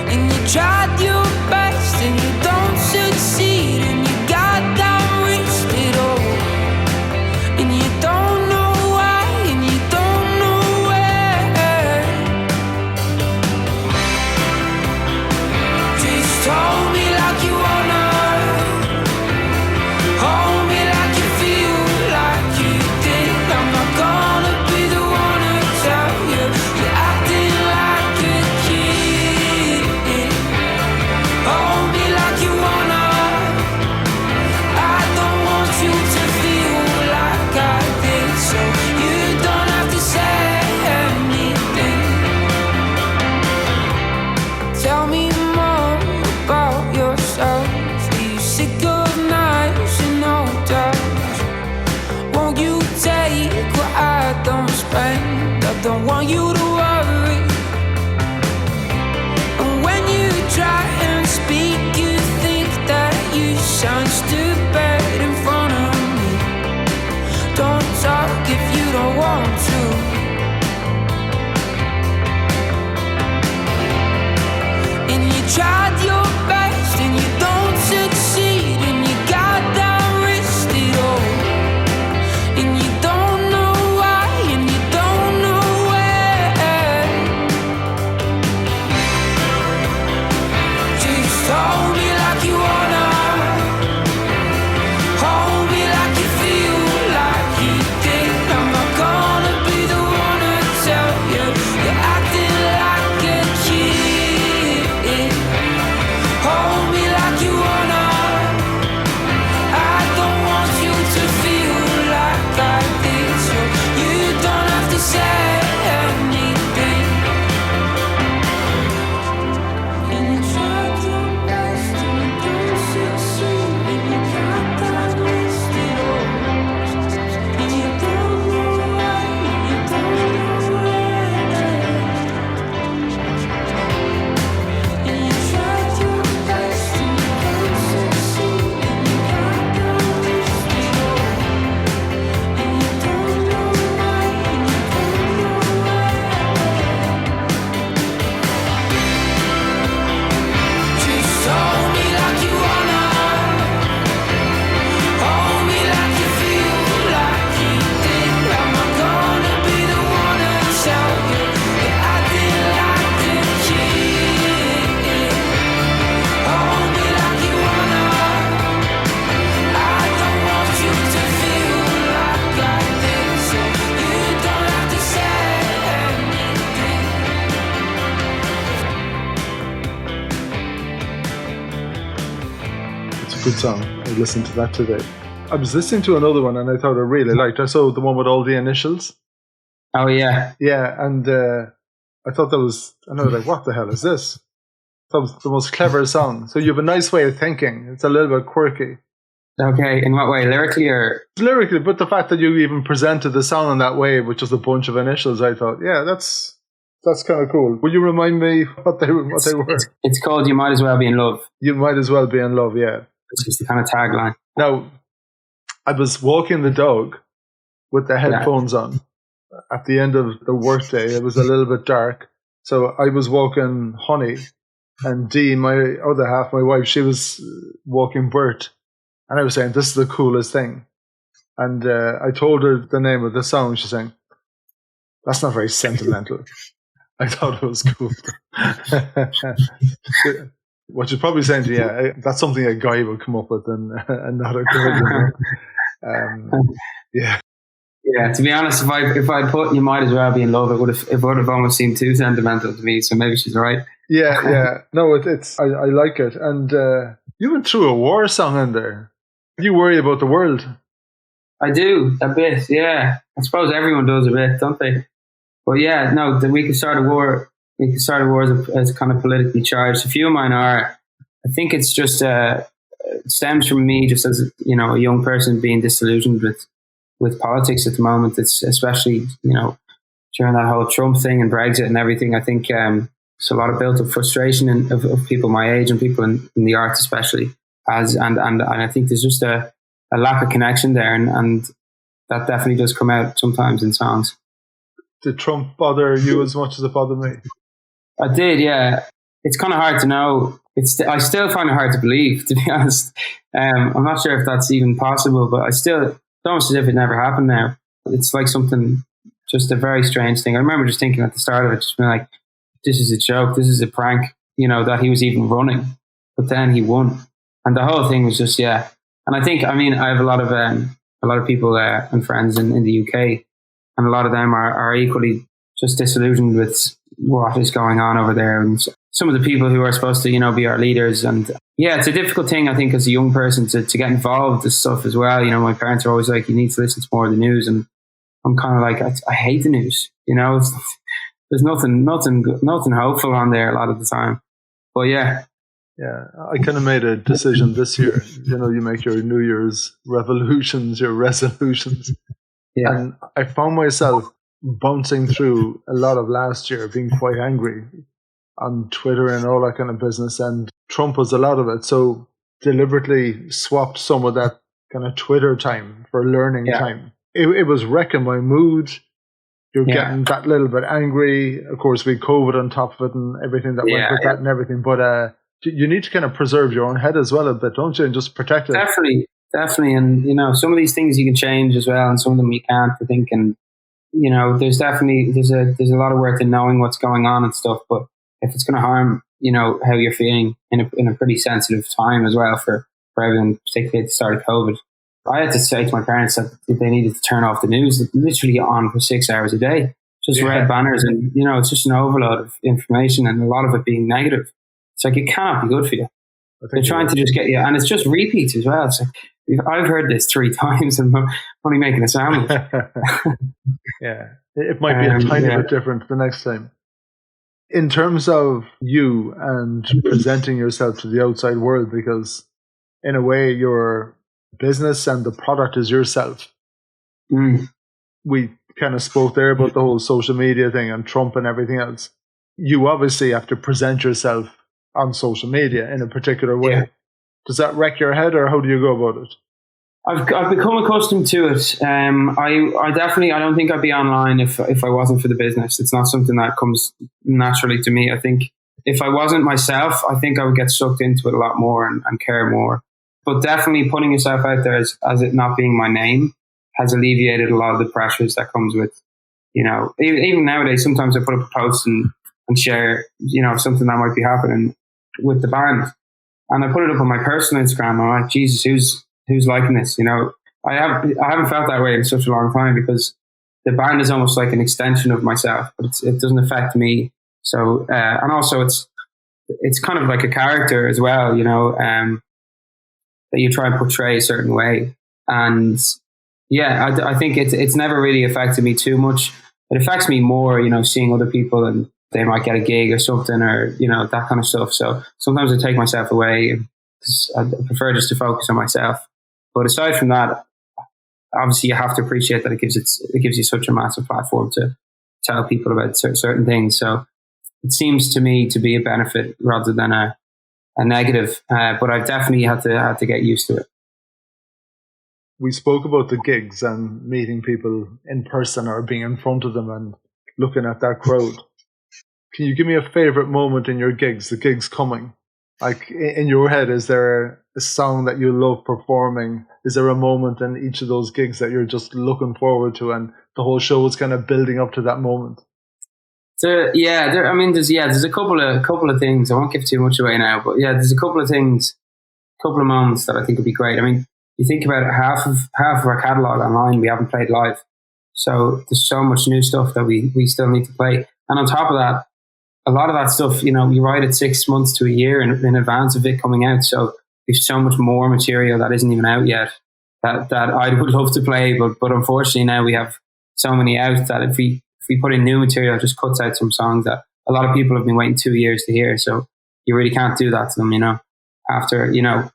C: And you tried your best and you don't succeed, and you got down risked it all.
A: good song. I listened to that today. I was listening to another one and I thought I really liked it. So the one with all the initials.
B: Oh, yeah.
A: Yeah, and I thought that was, and I was like, what the hell is this? That was the most clever song. So you have a nice way of thinking. It's a little bit quirky.
B: Okay, in what way? Lyrically or?
A: Lyrically, but the fact that you even presented the song in that way with just a bunch of initials, I thought, yeah, that's kind of cool. Will you remind me what they were?
B: It's called You Might As Well Be in Love.
A: You Might As Well Be in Love, yeah.
B: It's just the kind of tagline.
A: Now, I was walking the dog with the headphones on at the end of the workday. It was a little bit dark. So I was walking Honey, and Dee, my other half, my wife, she was walking Bert. And I was saying, this is the coolest thing. And I told her the name of the song. She's saying, that's not very sentimental. I thought it was cool. What you're probably saying to you, that's something a guy would come up with and not a girl. Yeah.
B: Yeah, to be honest, if I put You Might As Well Be in Love, it would have almost seemed too sentimental to me. So maybe she's right.
A: Yeah. No, it's I like it. And you went through a war song in there. You worry about the world.
B: I do, a bit, yeah. I suppose everyone does a bit, don't they? But yeah, no, we can start a war. We can start a war as kind of politically charged. A few of mine are. I think it's just it stems from me just as, you know, a young person being disillusioned with politics at the moment. It's especially, you know, during that whole Trump thing and Brexit and everything. I think it's a lot of built up frustration of people my age and people in the arts especially. And I think there's just a lack of connection there, and that definitely does come out sometimes in songs.
A: Did Trump bother you as much as it bothered me?
B: I did, yeah. It's kind of hard to know. I still find it hard to believe, to be honest. I'm not sure if that's even possible, but it's almost as if it never happened now. It's like something, just a very strange thing. I remember just thinking at the start of it, just being like, this is a joke, this is a prank, you know, that he was even running. But then he won. And the whole thing was just, yeah. And I think, I mean, I have a lot of people and friends in the UK, and a lot of them are equally just disillusioned with what is going on over there. And some of the people who are supposed to, you know, be our leaders. And yeah, it's a difficult thing, I think, as a young person to get involved with this stuff as well. You know, my parents are always like, you need to listen to more of the news. And I'm kind of like, I hate the news. You know, there's nothing hopeful on there a lot of the time. But yeah.
A: Yeah, I kind of made a decision this year. You know, you make your New Year's revolutions, your resolutions. Yeah. And I found myself bouncing through a lot of last year, being quite angry on Twitter and all that kind of business. And Trump was a lot of it. So deliberately swapped some of that kind of Twitter time for learning time. It was wrecking my mood. You're getting that little bit angry. Of course, we had COVID on top of it and everything that went with that and everything. But you need to kind of preserve your own head as well a bit, don't you? And just protect it.
B: Definitely. And, you know, some of these things you can change as well, and some of them you can't, I think. And, you know, there's a lot of work in knowing what's going on and stuff. But if it's going to harm, you know, how you're feeling in a pretty sensitive time as well for everyone, particularly at the start of COVID, I had to say to my parents that they needed to turn off the news, literally on for 6 hours a day. Just red banners, and, you know, it's just an overload of information, and a lot of it being negative. It's like, it can't be good for you. They're trying to just get you, and it's just repeats as well. It's like, I've heard this 3 times and I'm only making a sandwich.
A: Yeah, it might be a tiny bit different the next time. In terms of you and presenting yourself to the outside world, because in a way your business and the product is yourself. We kind of spoke there about the whole social media thing and Trump and everything else. You obviously have to present yourself on social media in a particular way. Yeah. Does that wreck your head, or how do you go about it?
B: I've become accustomed to it. I don't think I'd be online if I wasn't for the business. It's not something that comes naturally to me. I think if I wasn't myself, I think I would get sucked into it a lot more and care more. But definitely putting yourself out there as it not being my name has alleviated a lot of the pressures that comes with, you know, even nowadays, sometimes I put up a post and share, you know, something that might be happening with the band. And I put it up on my personal Instagram. I'm like, Jesus, who's liking this? You know, I haven't felt that way in such a long time, because the band is almost like an extension of myself, but it doesn't affect me. So, and also it's kind of like a character as well, you know. that you try and portray a certain way. And yeah, I think it's never really affected me too much. It affects me more, seeing other people and they might get a gig or something, or, that kind of stuff. So sometimes I take myself away because I prefer just to focus on myself. But aside from that, obviously you have to appreciate that it gives you such a massive platform to tell people about certain things. So it seems to me to be a benefit rather than a negative. But I've definitely had to get used to it.
A: We spoke about the gigs and meeting people in person or being in front of them and looking at that crowd. Can you give me a favorite moment in your gigs, the gigs coming? Like in your head, is there a song that you love performing? Is there a moment in each of those gigs that you're just looking forward to and the whole show is kind of building up to that moment?
B: There's a couple of things. I won't give too much away now, but yeah, there's a couple of things, a couple of moments that I think would be great. I mean, you think about it, half of our catalogue online we haven't played live. So there's so much new stuff that we still need to play. And on top of that, a lot of that stuff, you write it 6 months to a year in advance of it coming out. So there's so much more material that isn't even out yet that I would love to play. But unfortunately now we have so many out that if we put in new material, it just cuts out some songs that a lot of people have been waiting 2 years to hear. So you really can't do that to them, after, kind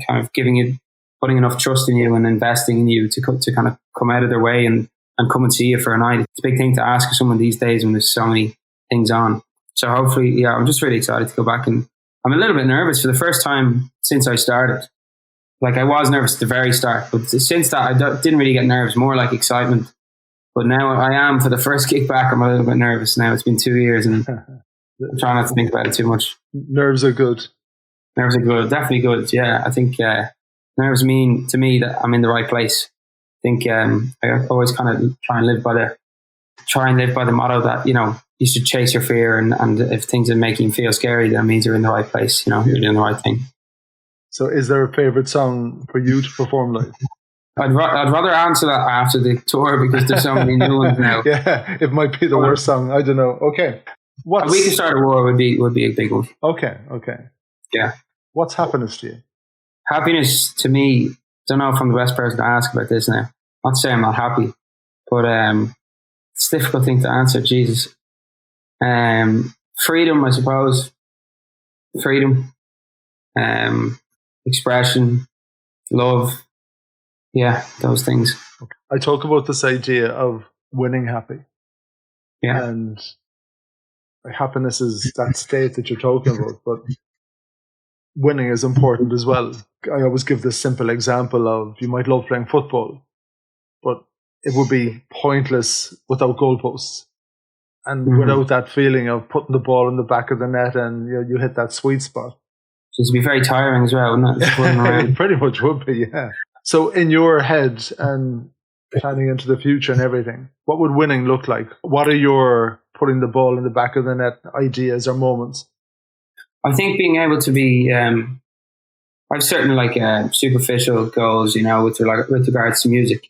B: of putting enough trust in you and investing in you to kind of come out of their way and come and see you for a night. It's a big thing to ask of someone these days when there's so many things on. So hopefully, I'm just really excited to go back, and I'm a little bit nervous for the first time since I started. Like I was nervous at the very start, but since that I didn't really get nerves, more like excitement. But now I am, for the first kick back, I'm a little bit nervous now. It's been 2 years and I'm trying not to think about it too much.
A: Nerves are good.
B: Nerves are good, definitely good. Yeah, I think nerves mean to me that I'm in the right place. I think I always kind of try and live by the motto that, you should chase your fear, and if things are making you feel scary, that means you're in the right place, you're doing the right thing.
A: So is there a favorite song for you to perform live?
B: I'd rather answer that after the tour because there's so many new ones now.
A: Yeah, it might be the worst song. I don't know. Okay.
B: A We Can Start a War would be a big one.
A: Okay.
B: Yeah.
A: What's happiness to you?
B: Happiness to me, don't know if I'm the best person to ask about this now. Not to say I'm not happy, but it's a difficult thing to answer. Jesus. Freedom, I suppose. Freedom. Expression. Love. Yeah, those things.
A: I talk about this idea of winning happy.
B: Yeah.
A: And happiness is that state that you're talking about, but winning is important as well. I always give this simple example of you might love playing football, but it would be pointless without goalposts. And without that feeling of putting the ball in the back of the net and you hit that sweet spot.
B: It would be very tiring as well, wouldn't it?
A: It pretty much would be, yeah. So in your head and planning into the future and everything, what would winning look like? What are your putting the ball in the back of the net ideas or moments?
B: I think being able to be, I've certain superficial goals, with regards to music.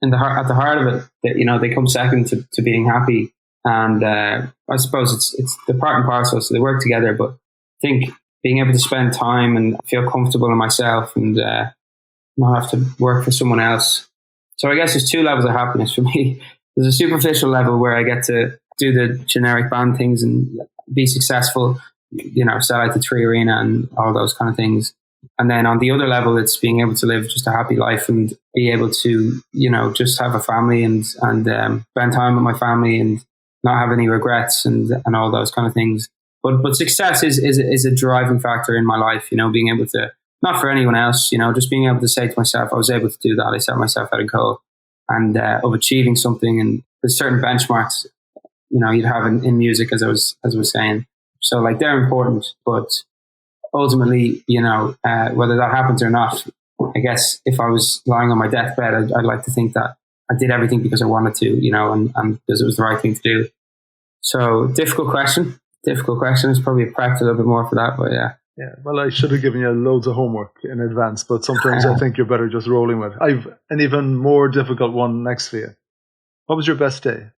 B: At the heart of it, they come second to being happy. And I suppose it's the part and parcel, so they work together. But I think being able to spend time and feel comfortable in myself and not have to work for someone else. So I guess there's two levels of happiness for me. There's a superficial level where I get to do the generic band things and be successful, sell out the 3 Arena and all those kind of things. And then on the other level, it's being able to live just a happy life and be able to, just have a family and spend time with my family and not have any regrets and all those kind of things. But success is a driving factor in my life, being able to, not for anyone else, just being able to say to myself, I was able to do that. I set myself out a goal and of achieving something. And there's certain benchmarks, you'd have in music, as I was saying. So they're important, but ultimately, whether that happens or not, I guess if I was lying on my deathbed, I'd like to think that I did everything because I wanted to, and because it was the right thing to do. So difficult question. There's probably prepped a little bit more for that, but yeah.
A: Yeah, well, I should have given you loads of homework in advance, but sometimes I think you're better just rolling with it. I've an even more difficult one next for you. What was your best day?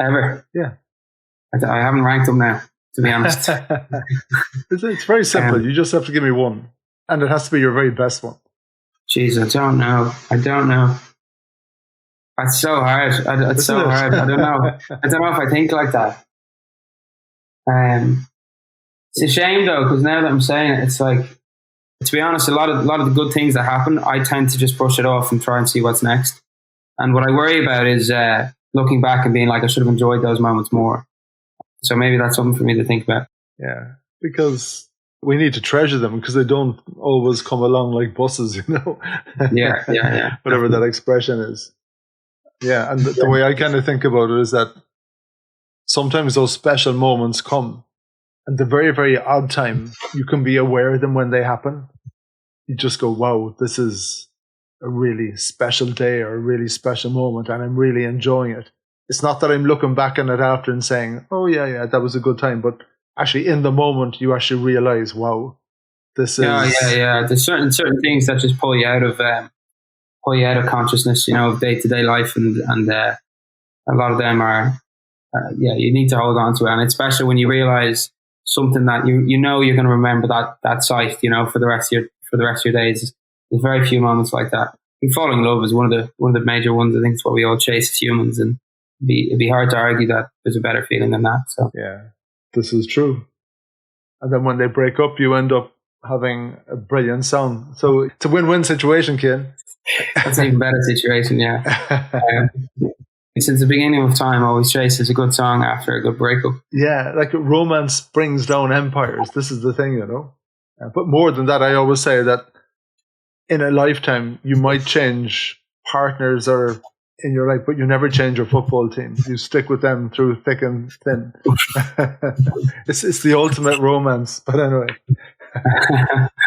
B: Ever?
A: Yeah.
B: I haven't ranked them now, to be honest.
A: It's very simple. You just have to give me one. And it has to be your very best one.
B: Jeez, I don't know. It's so hard. It's so hard. I don't know. I don't know if I think like that. It's a shame though, because now that I'm saying it, it's like, to be honest, a lot of the good things that happen, I tend to just push it off and try and see what's next. And what I worry about is looking back and being like, I should have enjoyed those moments more. So maybe that's something for me to think about.
A: Yeah, because we need to treasure them, because they don't always come along like buses, you know.
B: Yeah.
A: Whatever that expression is. Yeah, and the way I kind of think about it is that sometimes those special moments come, and the very, very odd time, you can be aware of them when they happen. You just go, wow, this is a really special day or a really special moment, and I'm really enjoying it. It's not that I'm looking back on it after and saying, oh, yeah, that was a good time. But actually, in the moment, you actually realize, wow, this is...
B: Yeah. There's certain things that just pull you out of consciousness, you know, of day-to-day life. And a lot of them are, you need to hold on to it. And it's special when you realize something that you know you're going to remember that sight, you know, for the rest of your days. There's very few moments like that. I think falling in love is one of the major ones. I think it's what we all chase as humans, and it'd be hard to argue that there's a better feeling than that. So
A: yeah, this is true. And then when they break up, you end up having a brilliant song. So it's a win-win situation, Cian.
B: That's an even better situation, yeah. Since the beginning of time, always chases a good song after a good breakup.
A: Yeah, like romance brings down empires. This is the thing, you know. But more than that, I always say that in a lifetime, you might change partners or in your life, but you never change your football team. You stick with them through thick and thin. It's the ultimate romance. But anyway.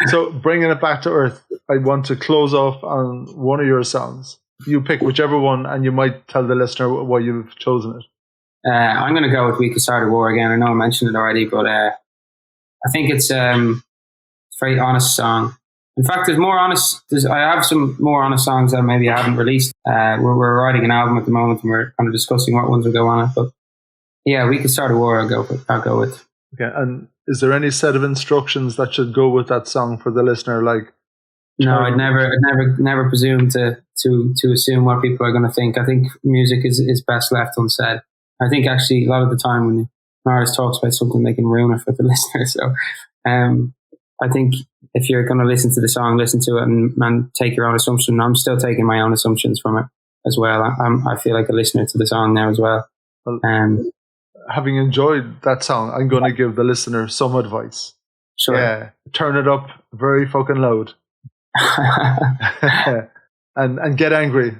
A: So bringing it back to earth, I want to close off on one of your songs. You pick whichever one, and you might tell the listener why you've chosen it.
B: I'm going to go with We Could Start a War again. I know I mentioned it already, but I think it's a very honest song. In fact, I have some more honest songs that maybe I haven't released. We're writing an album at the moment, and we're kind of discussing what ones will go on it. But yeah, We Could Start a War. I'll go with. Okay.
A: And is there any set of instructions that should go with that song for the listener? Like,
B: no, I'd never presume to assume what people are going to think. I think music is best left unsaid. I think actually a lot of the time when an artist talks about something, they can ruin it for the listener. So, I think if you're going to listen to the song, listen to it and take your own assumption. I'm still taking my own assumptions from it as well. I feel like a listener to the song now as well.
A: Having enjoyed that song, I'm going to give the listener some advice.
B: Sure.
A: Yeah, turn it up very fucking loud. and get angry.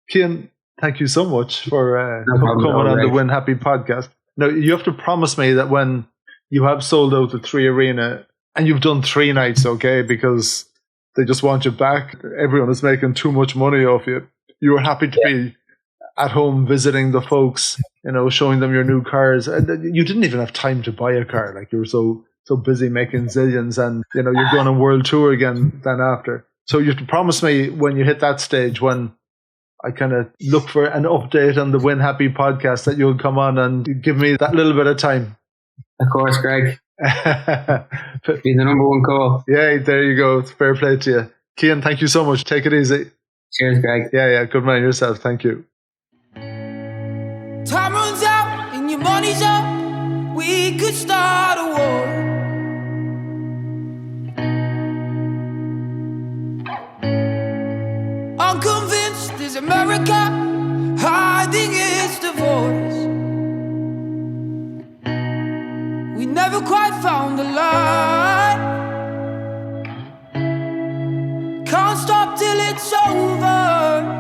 A: Cian, thank you so much for coming on the Win Happy podcast. Now, you have to promise me that when you have sold out the 3 Arena and you've done 3 nights, okay, because they just want you back, everyone is making too much money off you. You are happy to be at home visiting the folks, you know, showing them your new cars. And you didn't even have time to buy a car. Like, you were so busy making zillions, and, you know, you're going on world tour again then after. So you have to promise me when you hit that stage, when I kind of look for an update on the Win Happy podcast, that you'll come on and give me that little bit of time.
B: Of course, Greg. Be the number one call.
A: Yeah, there you go. It's fair play to you. Cian, thank you so much. Take it easy.
B: Cheers, Greg.
A: Yeah. Good man yourself. Thank you.
C: Time runs out and your money's up. We could start a war. Unconvinced is America hiding its divorce. We never quite found the light. Can't stop till it's over.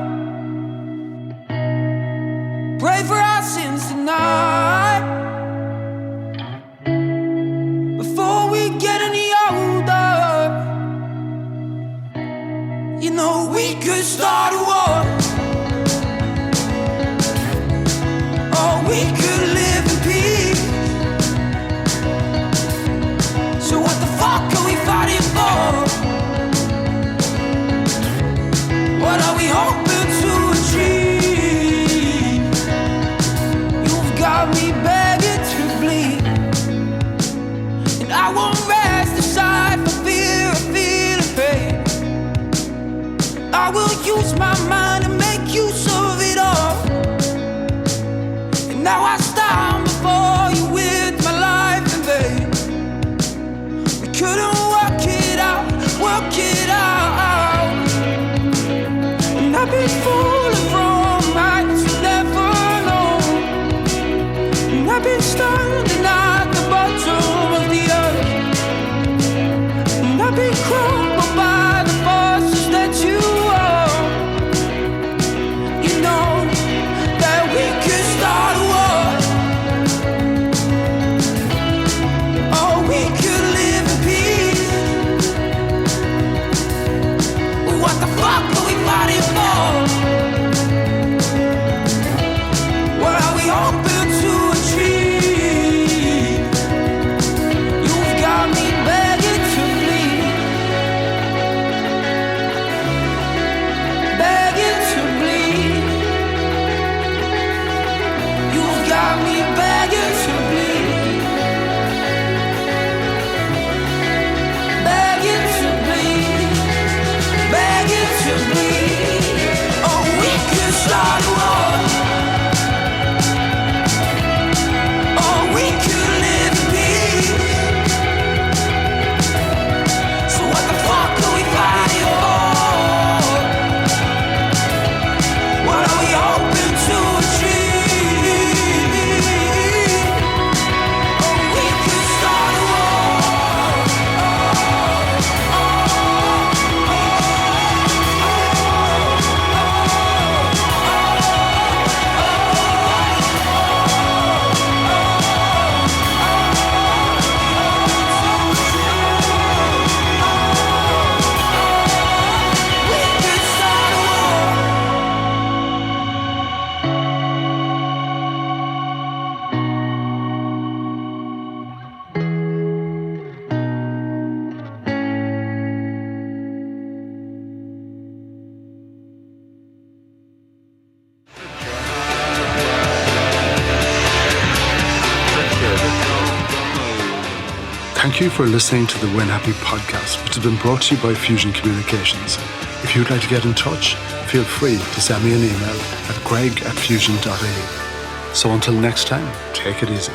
C: Pray for our sins tonight before we get any older. You know, we could start a war, or we could live in peace. So what the fuck are we fighting for? What are we hoping to achieve? You've got me begging to bleed, and I won't rest aside. lose my mind and make use of it all. And now I stand before you with my life in vain. We couldn't work it out, work it out. And I've been falling from heights you never know. And I've been standing at the bottom of the earth. And I've been crumbled by the forces that you are. You know that we could start a war. Or we could live in peace. What the fuck are we fighting for? What are we hoping to achieve? You've got me begging to bleed. Begging to bleed. You've got me begging to bleed. Begging to bleed. Begging to bleed. Oh, we could start a war. Oh, we could live in peace. So what the fuck are we fighting for? What are we hoping to achieve? Oh, we could start a war. We could start a war.
A: Thank you for listening to the When Happy podcast, which has been brought to you by Fusion Communications. If you'd like to get in touch, feel free to send me an email at greg@fusion.ie. So until next time, take it easy.